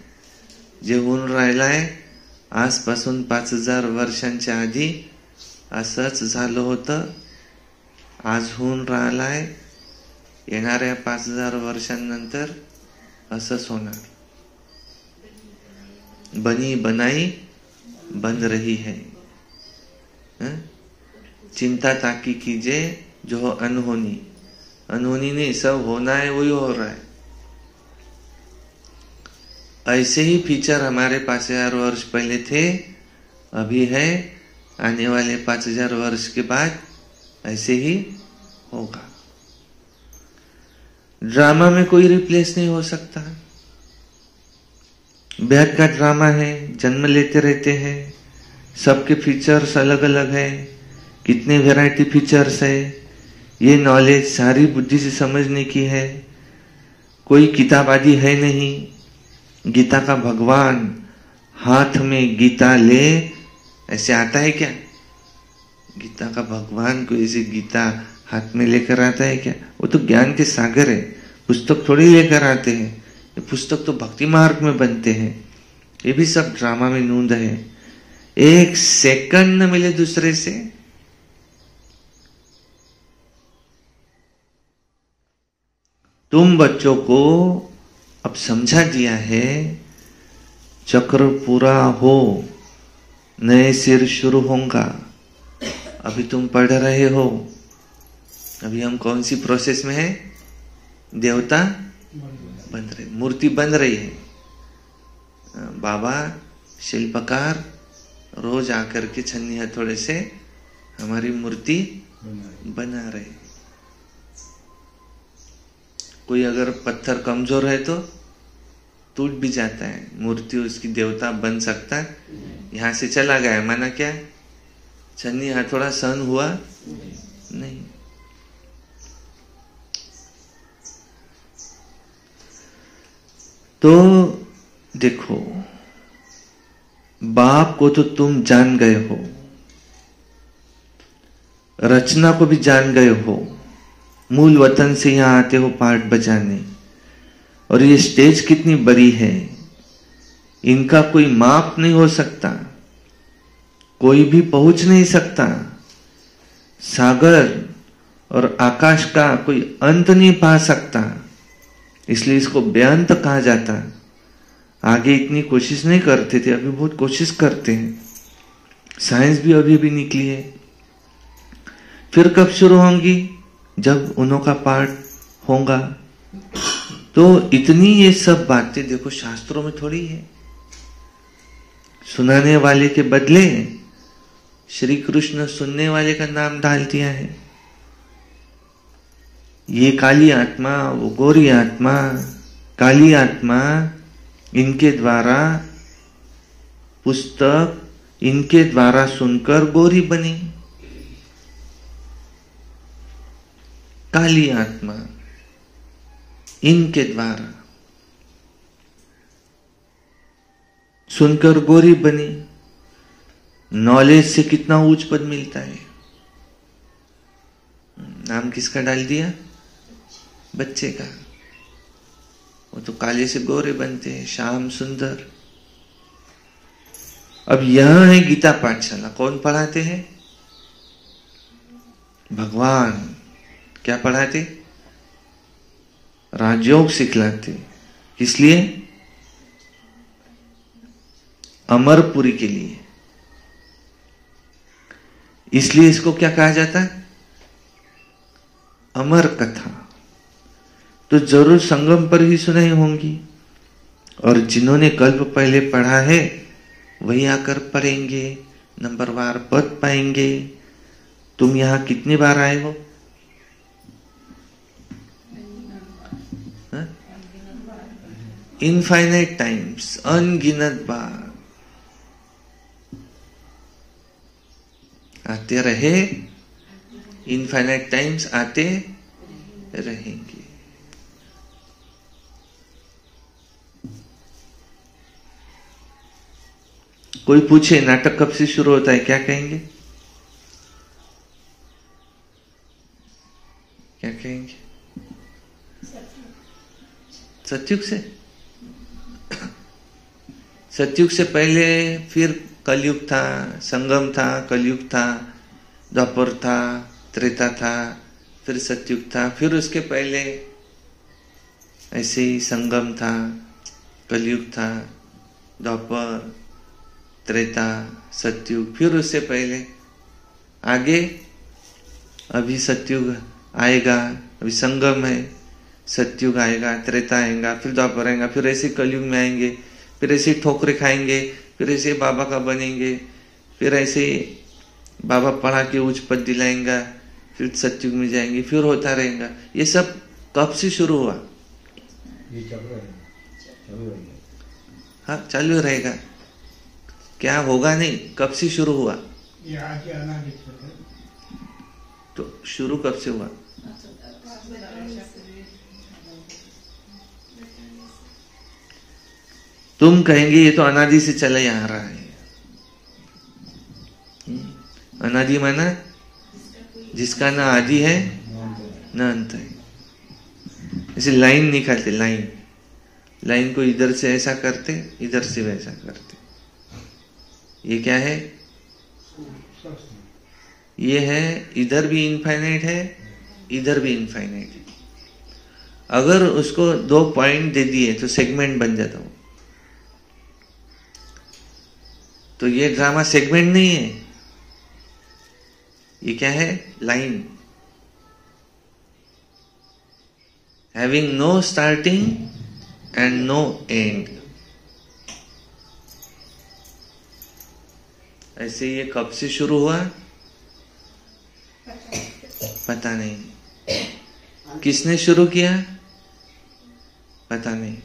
जे होऊन राहिलं आहे आजपासून 5000 वर्षांच्या आधी असंच झालं होतं, आज होऊन राहिलं आहे, येणाऱ्या 5000 वर्षांनंतर असंच होणार. बनी बनाई बन रही है. चिंता ताकि कीजिए जो हो अनहोनी, अनहोनी नहीं, सब होना है वही हो रहा है. ऐसे ही फीचर हमारे 5000 वर्ष पहले थे, अभी है, आने वाले 5000 वर्ष के बाद ऐसे ही होगा. ड्रामा में कोई रिप्लेस नहीं हो सकता. बेहद का ड्रामा है, जन्म लेते रहते हैं, सबके फीचर्स अलग अलग है, कितने वैरायटी फीचर्स है. ये नॉलेज सारी बुद्धि से समझने की है, कोई किताब आदि है नहीं. गीता का भगवान हाथ में गीता ले ऐसे आता है क्या? गीता का भगवान को ऐसे गीता हाथ में लेकर आता है क्या? वो तो ज्ञान के सागर है, पुस्तक थोड़ी लेकर आते हैं. ये पुस्तक तो भक्ति मार्ग में बनते हैं. ये भी सब ड्रामा में नूंद है. एक सेकंड न मिले दूसरे से. तुम बच्चों को अब समझा दिया है, चक्र पूरा हो, नए सिर शुरू होगा. अभी तुम पढ़ रहे हो, अभी हम कौन सी प्रोसेस में है? देवता बन रहे, मूर्ति बन रही है. बाबा शिल्पकार रोज आकर के छन्नी हथौड़े से हमारी मूर्ति बना रहे. कोई अगर पत्थर कमजोर है तो टूट भी जाता है, मूर्ति उसकी देवता बन सकता है. यहां से चला गया, माना क्या? छन्नी हथौड़ा सहन हुआ नहीं. तो देखो, बाप को तो तुम जान गए हो, रचना को भी जान गए हो, मूल वतन से यहां आते हो पार्ट बजाने. और ये स्टेज कितनी बड़ी है, इनका कोई माप नहीं हो सकता, कोई भी पहुंच नहीं सकता. सागर और आकाश का कोई अंत नहीं पा सकता, इसलिए इसको बेअंत कहा जाता. आगे इतनी कोशिश नहीं करते थे, अभी बहुत कोशिश करते हैं. साइंस भी अभी भी निकली है. फिर कब शुरू होंगी? जब उन्हों का पार्ट होगा. तो इतनी ये सब बातें देखो शास्त्रों में थोड़ी है. सुनाने वाले के बदले श्री कृष्ण सुनने वाले का नाम डाल दिया है. ये काली आत्मा, वो गोरी आत्मा. काली आत्मा इनके द्वारा पुस्तक इनके द्वारा सुनकर गोरी बनी. काली आत्मा इनके द्वारा सुनकर गोरी बनी। नॉलेज से कितना ऊंच पद मिलता है। नाम किसका डाल दिया? बच्चे का। वो तो काले से गोरे बनते हैं, श्याम सुंदर। अब यह है गीता पाठशाला। कौन पढ़ाते हैं? भगवान। क्या पढ़ाते? राजयोग सिखलाते। इसलिए अमरपुरी के लिए। इसलिए इसको क्या कहा जाता है? अमर कथा। तो जरूर संगम पर ही सुनाई होंगी, और जिन्होंने कल्प पहले पढ़ा है वही आकर पढ़ेंगे, नंबरवार पद पाएंगे। तुम यहां कितनी बार आए हो? इनफाइनाइट टाइम्स, अनगिनत बार आते रहे, इनफाइनाइट टाइम्स आते रहेंगे। कोई पूछे नाटक कब से शुरू होता है, क्या कहेंगे? क्या कहेंगे? सतयुग से। सतयुग से पहले फिर कलयुग था, संगम था, कलयुग था, द्वापर था, त्रेता था, फिर सतयुग था, फिर उसके पहले ऐसे ही संगम था, कलयुग था, द्वापर, त्रेता, सतयुग, फिर उससे पहले आगे अभी सतयुग आएगा, अभी संगम है, सतयुग आएगा, त्रेता आएगा, फिर द्वापर आएगा, फिर ऐसे कलयुग में आएंगे, फिर ऐसे ठोकरे खाएंगे, फिर ऐसे बाबा का बनेंगे, फिर ऐसे बाबा पढ़ा के उच्च पद दिलाएंगा, फिर सतयुग में जाएंगे, फिर होता रहेगा। ये सब कब से शुरू हुआ? ये चालू रहेगा। हाँ, चालू रहेगा। क्या होगा नहीं, कब से शुरू हुआ? ये आगे अनादि है। तो शुरू कब से हुआ? तुम कहेंगे ये तो अनादि से चला ही आ रहा है। अनादि माना जिसका ना आदि है ना अंत है। जैसे लाइन निकालते, लाइन को इधर से ऐसा करते, इधर से वैसा करते। ये क्या है? ये है इधर भी इनफाइनाइट है, इधर भी इनफाइनाइट है। अगर उसको 2 पॉइंट दे दिए तो सेगमेंट बन जाता हो। तो ये ड्रामा सेगमेंट नहीं है, ये क्या है? Line. Having no starting and no end. ऐसे ये कब से शुरू हुआ पता नहीं। किसने शुरू किया पता नहीं,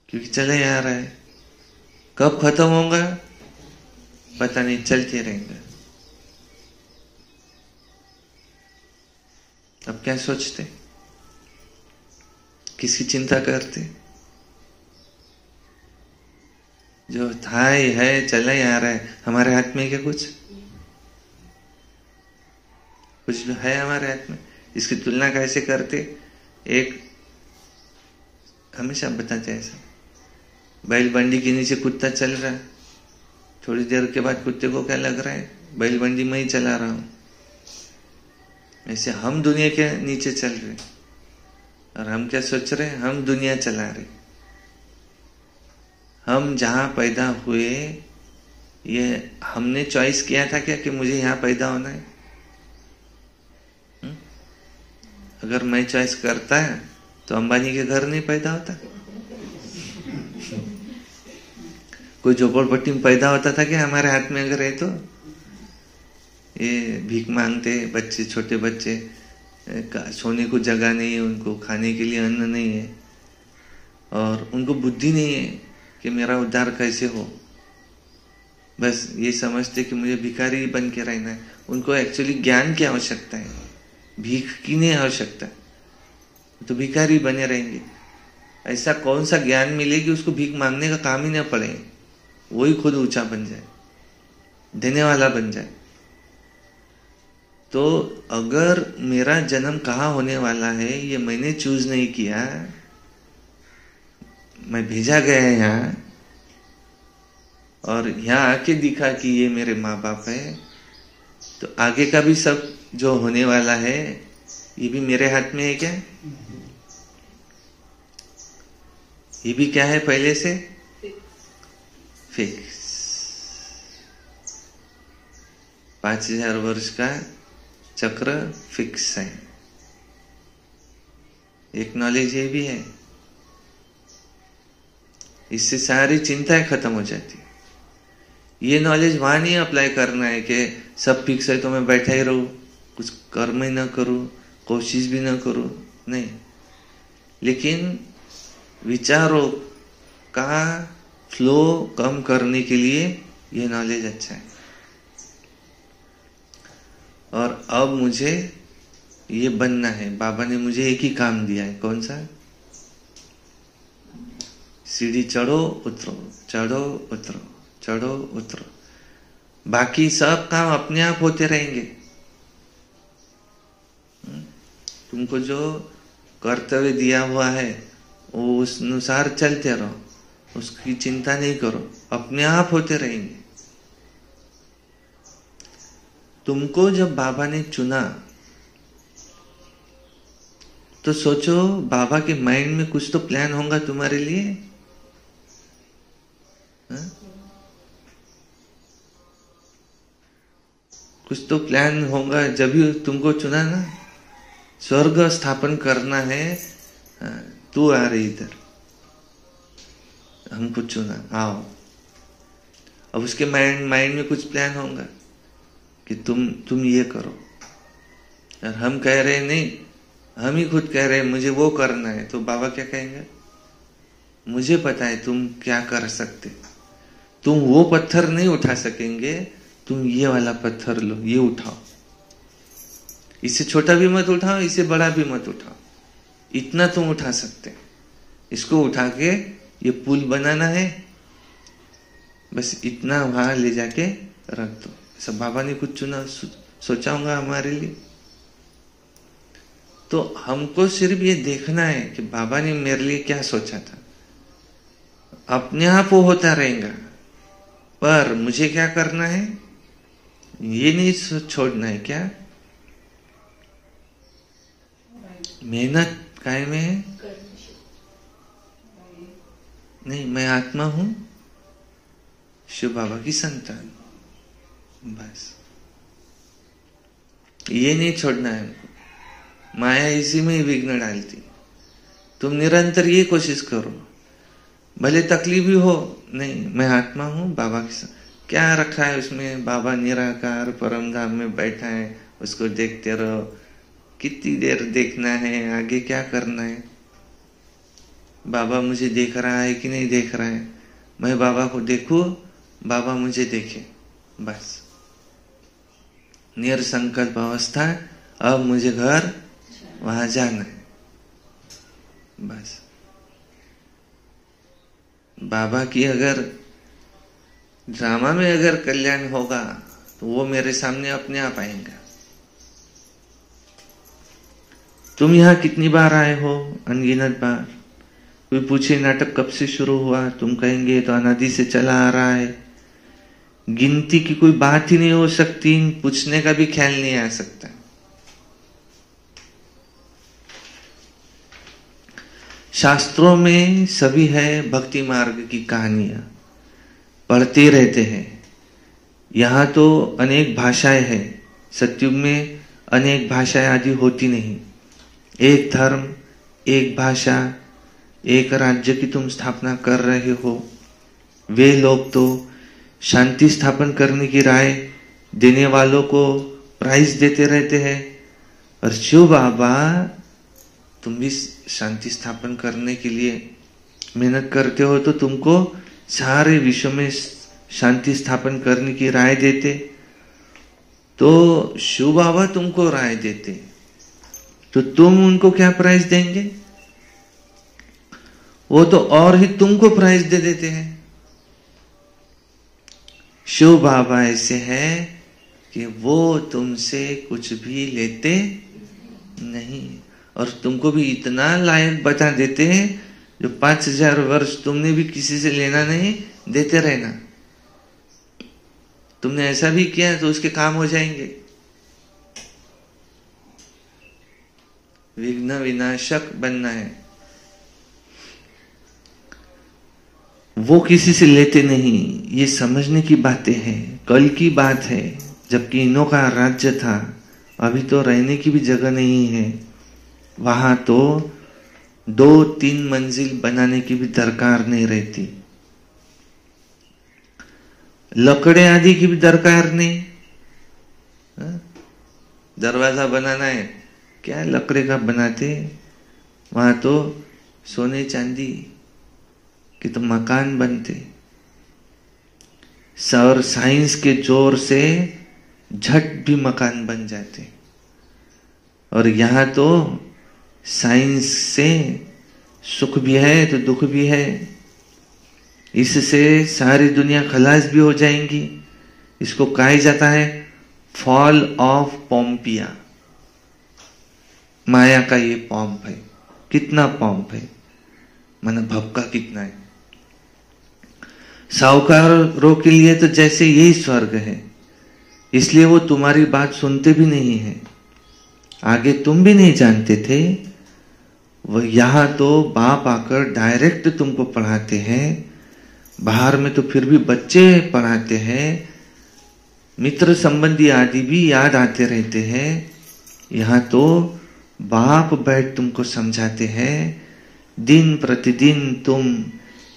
क्योंकि चले आ रहा है। कब खत्म होगा पता नहीं, चलते रहेंगे। अब क्या सोचते, किसकी चिंता करते? जो था ही है, चला ही आ रहा है। हमारे हाथ में क्या कुछ जो है हमारे हाथ में? इसकी तुलना कैसे करते? एक हमेशा बताते ऐसा, बैल बंडी के नीचे कुत्ता चल रहा है, थोड़ी देर के बाद कुत्ते को क्या लग रहा है? बैल बंडी मैं ही चला रहा हूं। ऐसे हम दुनिया के नीचे चल रहे, और हम क्या सोच रहे? हम दुनिया चला रहे। हम जहां पैदा हुए, ये हमने चॉइस किया था क्या कि मुझे यहां पैदा होना है? अगर मैं चॉइस करता है तो अंबानी के घर नहीं पैदा होता, कोई झोपड़पट्टी में पैदा होता था क्या? हमारे हाथ में अगर है तो ये भीख मांगते बच्चे, छोटे बच्चे, सोने को जगह नहीं है, उनको खाने के लिए अन्न नहीं है, और उनको बुद्धि नहीं है कि मेरा उद्धार कैसे हो। बस ये समझते कि मुझे भिखारी बन के रहना है। उनको एक्चुअली ज्ञान की आवश्यकता है, भीख की नहीं आवश्यकता, तो भिखारी बने रहेंगे। ऐसा कौन सा ज्ञान मिले कि उसको भीख मांगने का काम ही ना पड़े, वही खुद ऊंचा बन जाए, देने वाला बन जाए। तो अगर मेरा जन्म कहाँ होने वाला है ये मैंने चूज नहीं किया, मैं भेजा गया है यहाँ, और यहाँ आके दिखा कि ये मेरे माँ बाप है, तो आगे का भी सब जो होने वाला है ये भी मेरे हाथ में है क्या? ये भी क्या है पहले से? फिक्स। 5000 वर्ष का चक्र फिक्स है। एक नॉलेज ये भी है, इससे सारी चिंताएं खत्म हो जाती है। ये नॉलेज वहां नहीं अप्लाई करना है कि सब फिक्स है तो मैं बैठा ही रहूं, कुछ कर्म ही ना करूं, कोशिश भी ना करूं, नहीं। लेकिन विचारों का फ्लो कम करने के लिए ये नॉलेज अच्छा है। और अब मुझे ये बनना है। बाबा ने मुझे एक ही काम दिया है, कौन सा? सीढ़ी चढ़ो उतरो, चढ़ो उतरो, चढ़ो उतरो। बाकी सब काम अपने आप होते रहेंगे। तुमको जो कर्तव्य दिया हुआ है वो उस अनुसार चलते रहो, उसकी चिंता नहीं करो, अपने आप होते रहेंगे। तुमको जब बाबा ने चुना तो सोचो बाबा के माइंड में कुछ तो प्लान होगा तुम्हारे लिए। हा? कुछ तो प्लान होगा जब भी तुमको चुना ना। स्वर्ग स्थापन करना है, तू आ रही इधर, हमको चुना, आओ। अब उसके माइंड में कुछ प्लान होगा कि तुम ये करो, और हम कह रहे नहीं, हम ही खुद कह रहे हैं मुझे वो करना है, तो बाबा क्या कहेंगे? मुझे पता है तुम क्या कर सकते, तुम वो पत्थर नहीं उठा सकेंगे, तुम ये वाला पत्थर लो, ये उठाओ। इससे छोटा भी मत उठाओ, इससे बड़ा भी मत उठाओ, इतना तुम उठा सकते। इसको उठा के ये पुल बनाना है, बस इतना वहां ले जाके रख दो। सब बाबा ने कुछ चुना, सोचा होगा हमारे लिए। तो हमको सिर्फ ये देखना है कि बाबा ने मेरे लिए क्या सोचा था। अपने आप वो होता रहेगा, पर मुझे क्या करना है ये नहीं छोड़ना है। क्या मेहनत काय में है? नहीं, मैं आत्मा हूं, शिव बाबा की संतान, बस ये नहीं छोड़ना है हमको। माया इसी में ही विघ्न डालती। तुम निरंतर ये कोशिश करो, भले तकलीफ भी हो, नहीं मैं आत्मा हूं बाबा के साथ। क्या रखा है उसमें? बाबा निराकार परम धाम में बैठा है, उसको देखते रहो। कितनी देर देखना है, आगे क्या करना है? बाबा मुझे देख रहा है कि नहीं देख रहा है? मैं बाबा को देखूं, बाबा मुझे देखे, बस। निरसंकल्प अवस्था, अब मुझे घर वहां जाना है, बस। बाबा की अगर ड्रामा में अगर कल्याण होगा तो वो मेरे सामने अपने आप आएगा। तुम यहाँ कितनी बार आए हो? अनगिनत बार। कोई पूछे नाटक कब से शुरू हुआ, तुम कहेंगे तो अनादि से चला आ रहा है। गिनती की कोई बात ही नहीं हो सकती, पूछने का भी ख्याल नहीं आ सकता। शास्त्रों में सभी है भक्ति मार्ग की कहानियां, पढ़ते रहते हैं। यहां तो अनेक भाषाएं हैं, सतयुग में अनेक भाषाएं आदि होती नहीं। एक धर्म, एक भाषा, एक राज्य की तुम स्थापना कर रहे हो। वे लोग तो शांति स्थापन करने की राय देने वालों को प्राइज देते रहते हैं, और शिव बाबा तुम भी शांति स्थापन करने के लिए मेहनत करते हो, तो तुमको सारे विश्व में शांति स्थापन करने की राय देते, तो शिव बाबा तुमको राय देते, तो तुम उनको क्या प्राइज देंगे? वो तो और ही तुमको प्राइज दे देते हैं। शिव बाबा ऐसे है कि वो तुमसे कुछ भी लेते नहीं, और तुमको भी इतना लायक बता देते हैं जो 5000 वर्ष तुमने भी किसी से लेना नहीं, देते रहना। तुमने ऐसा भी किया तो उसके काम हो जाएंगे। विघ्न विनाशक बनना है। वो किसी से लेते नहीं, ये समझने की बातें हैं। कल की बात है, जबकि इन्हों का राज्य था, अभी तो रहने की भी जगह नहीं है। वहां तो 2-3 मंजिल बनाने की भी दरकार नहीं रहती, लकड़े आदि की भी दरकार नहीं। दरवाजा बनाना है, क्या लकड़े का बनाते, वहां तो सोने चांदी के तो मकान बनते। और साइंस के जोर से झट भी मकान बन जाते। और यहां तो साइंस से सुख भी है तो दुख भी है। इससे सारी दुनिया खलास भी हो जाएंगी। इसको कहा जाता है फॉल ऑफ पोम्पिया। माया का ये पॉम्प है। कितना पॉम्प है, माना भपका कितना है। साहूकारों के लिए तो जैसे यही स्वर्ग है, इसलिए वो तुम्हारी बात सुनते भी नहीं है। आगे तुम भी नहीं जानते थे, वो यहां तो बाप आकर डायरेक्ट तुमको पढ़ाते हैं। बाहर में तो फिर भी बच्चे पढ़ाते हैं, मित्र संबंधी आदि भी याद आते रहते हैं। यहां तो बाप बैठ तुमको समझाते हैं। दिन प्रतिदिन तुम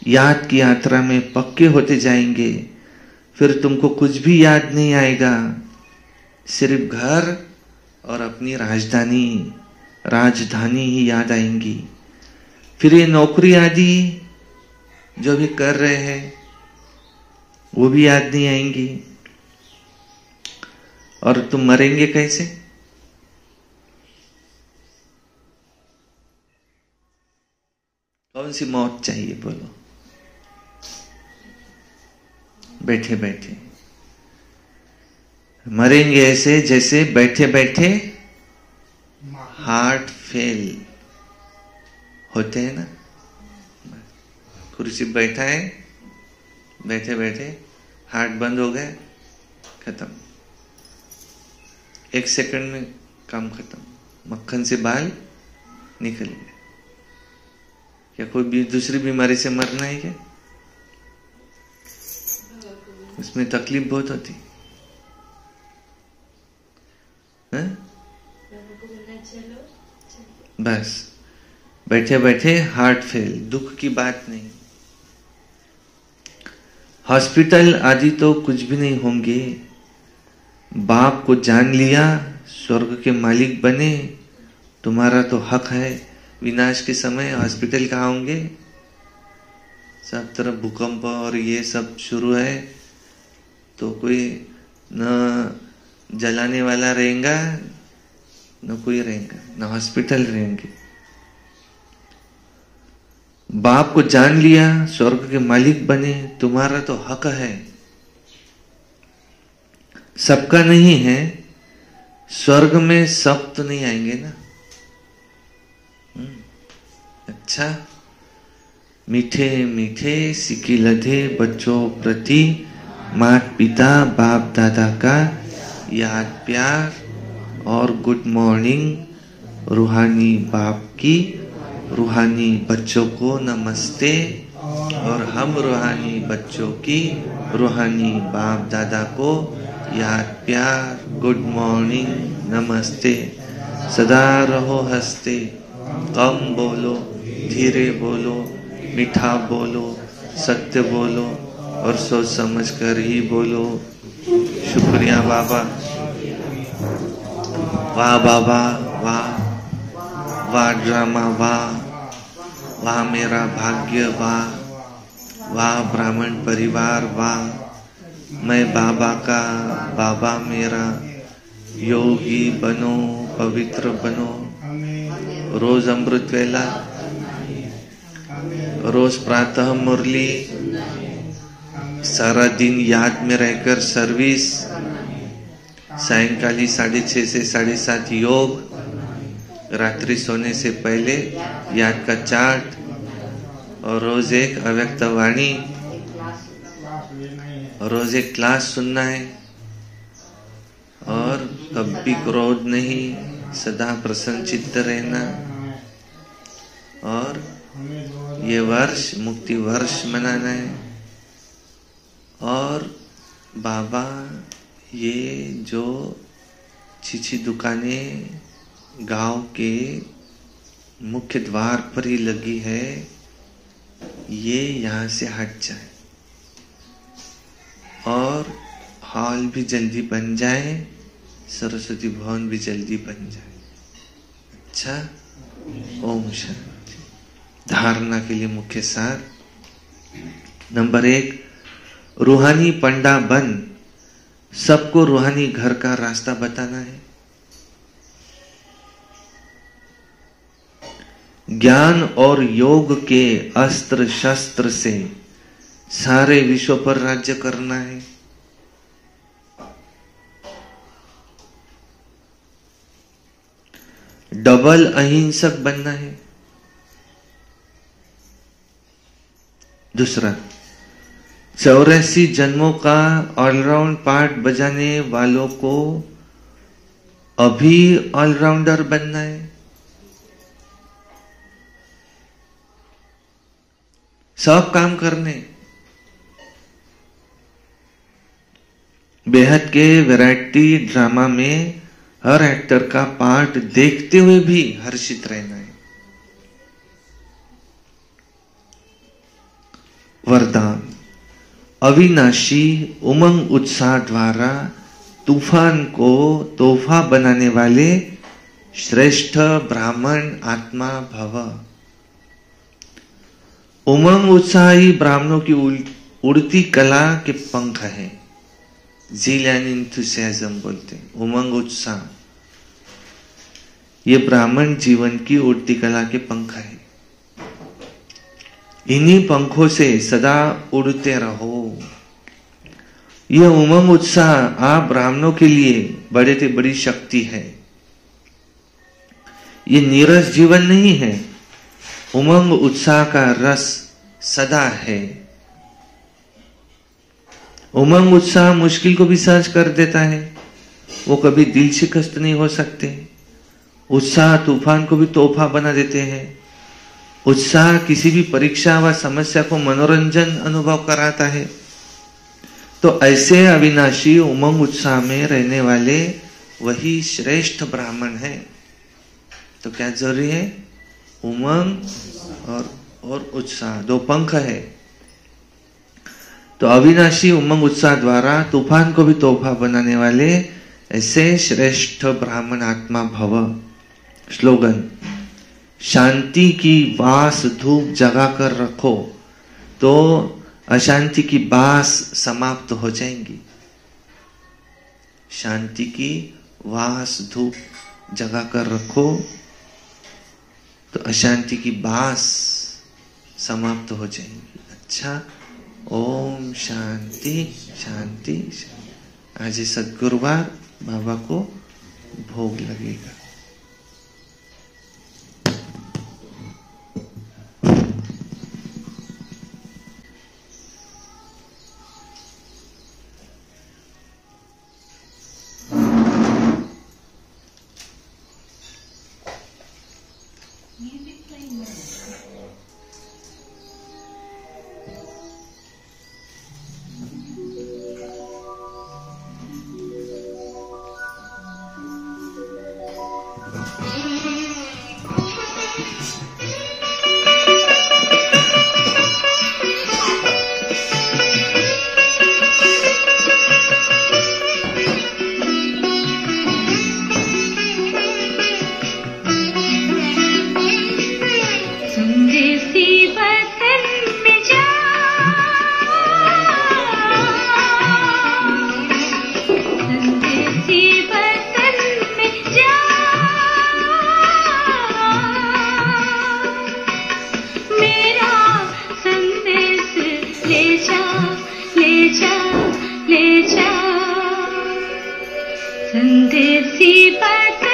याद की यात्रा में पक्के होते जाएंगे। फिर तुमको कुछ भी याद नहीं आएगा, सिर्फ घर और अपनी राजधानी ही याद आएंगी। फिर ये नौकरी आदि जो भी कर रहे हैं वो भी याद नहीं आएंगी। और तुम मरेंगे कैसे? कौन सी मौत चाहिए बोलो? बैठे बैठे मरेंगे ऐसे जैसे बैठे बैठे हार्ट फेल होते हैं ना। कुर्सी बैठा है, बैठे बैठे हार्ट बंद हो गया, खत्म। 1 सेकंड में काम खत्म, मक्खन से बाल निकल गए। क्या कोई भी दूसरी बीमारी से मरना है क्या? उसमें तकलीफ बहुत होती है। बस बैठे बैठे हार्ट फेल, दुख की बात नहीं। हॉस्पिटल आदि तो कुछ भी नहीं होंगे। बाप को जान लिया, स्वर्ग के मालिक बने, तुम्हारा तो हक है। विनाश के समय हॉस्पिटल कहाँ होंगे? सब तरफ भूकंप और ये सब शुरू है, तो कोई न जलाने वाला रहेगा, न कोई रहेगा, न हॉस्पिटल रहेंगे। बाप को जान लिया, स्वर्ग के मालिक बने, तुम्हारा तो हक है। सबका नहीं है। स्वर्ग में सब तो नहीं आएंगे ना। अच्छा, मीठे मीठे सिकी लधे बच्चों प्रति माता पिता बाप दादा का याद प्यार और गुड मॉर्निंग। रूहानी बाप की रूहानी बच्चों को नमस्ते, और हम रूहानी बच्चों की रूहानी बाप दादा को याद प्यार, गुड मॉर्निंग, नमस्ते। सदा रहो हंसते, कम बोलो, धीरे बोलो, मीठा बोलो, सत्य बोलो और सोच समझ कर ही बोलो। शुक्रिया बाबा। वाह बाबा, वाह वाह ड्रामा, वाह वाह मेरा भाग्य, वाह वाह ब्राह्मण परिवार, वाह मैं बाबा का, बाबा मेरा, योगी बनो, पवित्र बनो। रोज अमृत वेला, रोज प्रातः मुरली, सारा दिन याद में रहकर सर्विस, सायंकाली 6:30 से 7:30 योग, रात्रि सोने से पहले याद का चार्ट, और रोज एक अव्यक्त वाणी, रोज एक क्लास सुनना है, और कभी क्रोध नहीं, सदा प्रसन्न चित्त रहना। और ये वर्ष मुक्ति वर्ष मनाना है। और बाबा ये जो छिछी दुकानें गांव के मुख्य द्वार पर ही लगी है, ये यहाँ से हट जाए और हॉल भी जल्दी बन जाए, सरस्वती भवन भी जल्दी बन जाए। अच्छा, ओम शांति। धारणा के लिए मुख्य सार। नंबर 1, रूहानी पंडा बन सबको रूहानी घर का रास्ता बताना है। ज्ञान और योग के अस्त्र शस्त्र से सारे विश्व पर राज्य करना है। डबल अहिंसक बनना है। दूसरा, 84 जन्मों का ऑलराउंड पार्ट बजाने वालों को अभी ऑलराउंडर बनना है। सब काम करने, बेहद के वैरायटी ड्रामा में हर एक्टर का पार्ट देखते हुए भी हर्षित रहना है। वरदान, अविनाशी उमंग उत्साह द्वारा तूफान को तोहफा बनाने वाले श्रेष्ठ ब्राह्मण आत्मा भव। उमंग उत्साह ही ब्राह्मणों की उड़ती कला के पंख है। ज़ील एंड एंथुसियाज्म बोलते हैं, उमंग उत्साह। ये ब्राह्मण जीवन की उड़ती कला के पंख है। इन्हीं पंखों से सदा उड़ते रहो। यह उमंग उत्साह आप ब्राह्मणों के लिए बड़े से बड़ी शक्ति है। ये नीरस जीवन नहीं है। उमंग उत्साह का रस सदा है। उमंग उत्साह मुश्किल को भी सहज कर देता है। वो कभी दिल शिकस्त नहीं हो सकते। उत्साह तूफान को भी तोहफा बना देते हैं। उत्साह किसी भी परीक्षा व समस्या को मनोरंजन अनुभव कराता है। तो ऐसे अविनाशी उमंग उत्साह में रहने वाले वही श्रेष्ठ ब्राह्मण है। तो क्या जरूरी है? उमंग और उत्साह, दो पंख है। तो अविनाशी उमंग उत्साह द्वारा तूफान को भी तोहफा बनाने वाले ऐसे श्रेष्ठ ब्राह्मण आत्मा भव। स्लोगन, शांति की वास धूप जगा कर रखो तो अशांति की बास समाप्त हो जाएंगी। शांति की वास धूप जगा कर रखो तो अशांति की बास समाप्त हो जाएंगी। अच्छा, ओम शांति शांति शांति। आज सद्गुरुवार बाबा को भोग लगेगा। संदेशी बता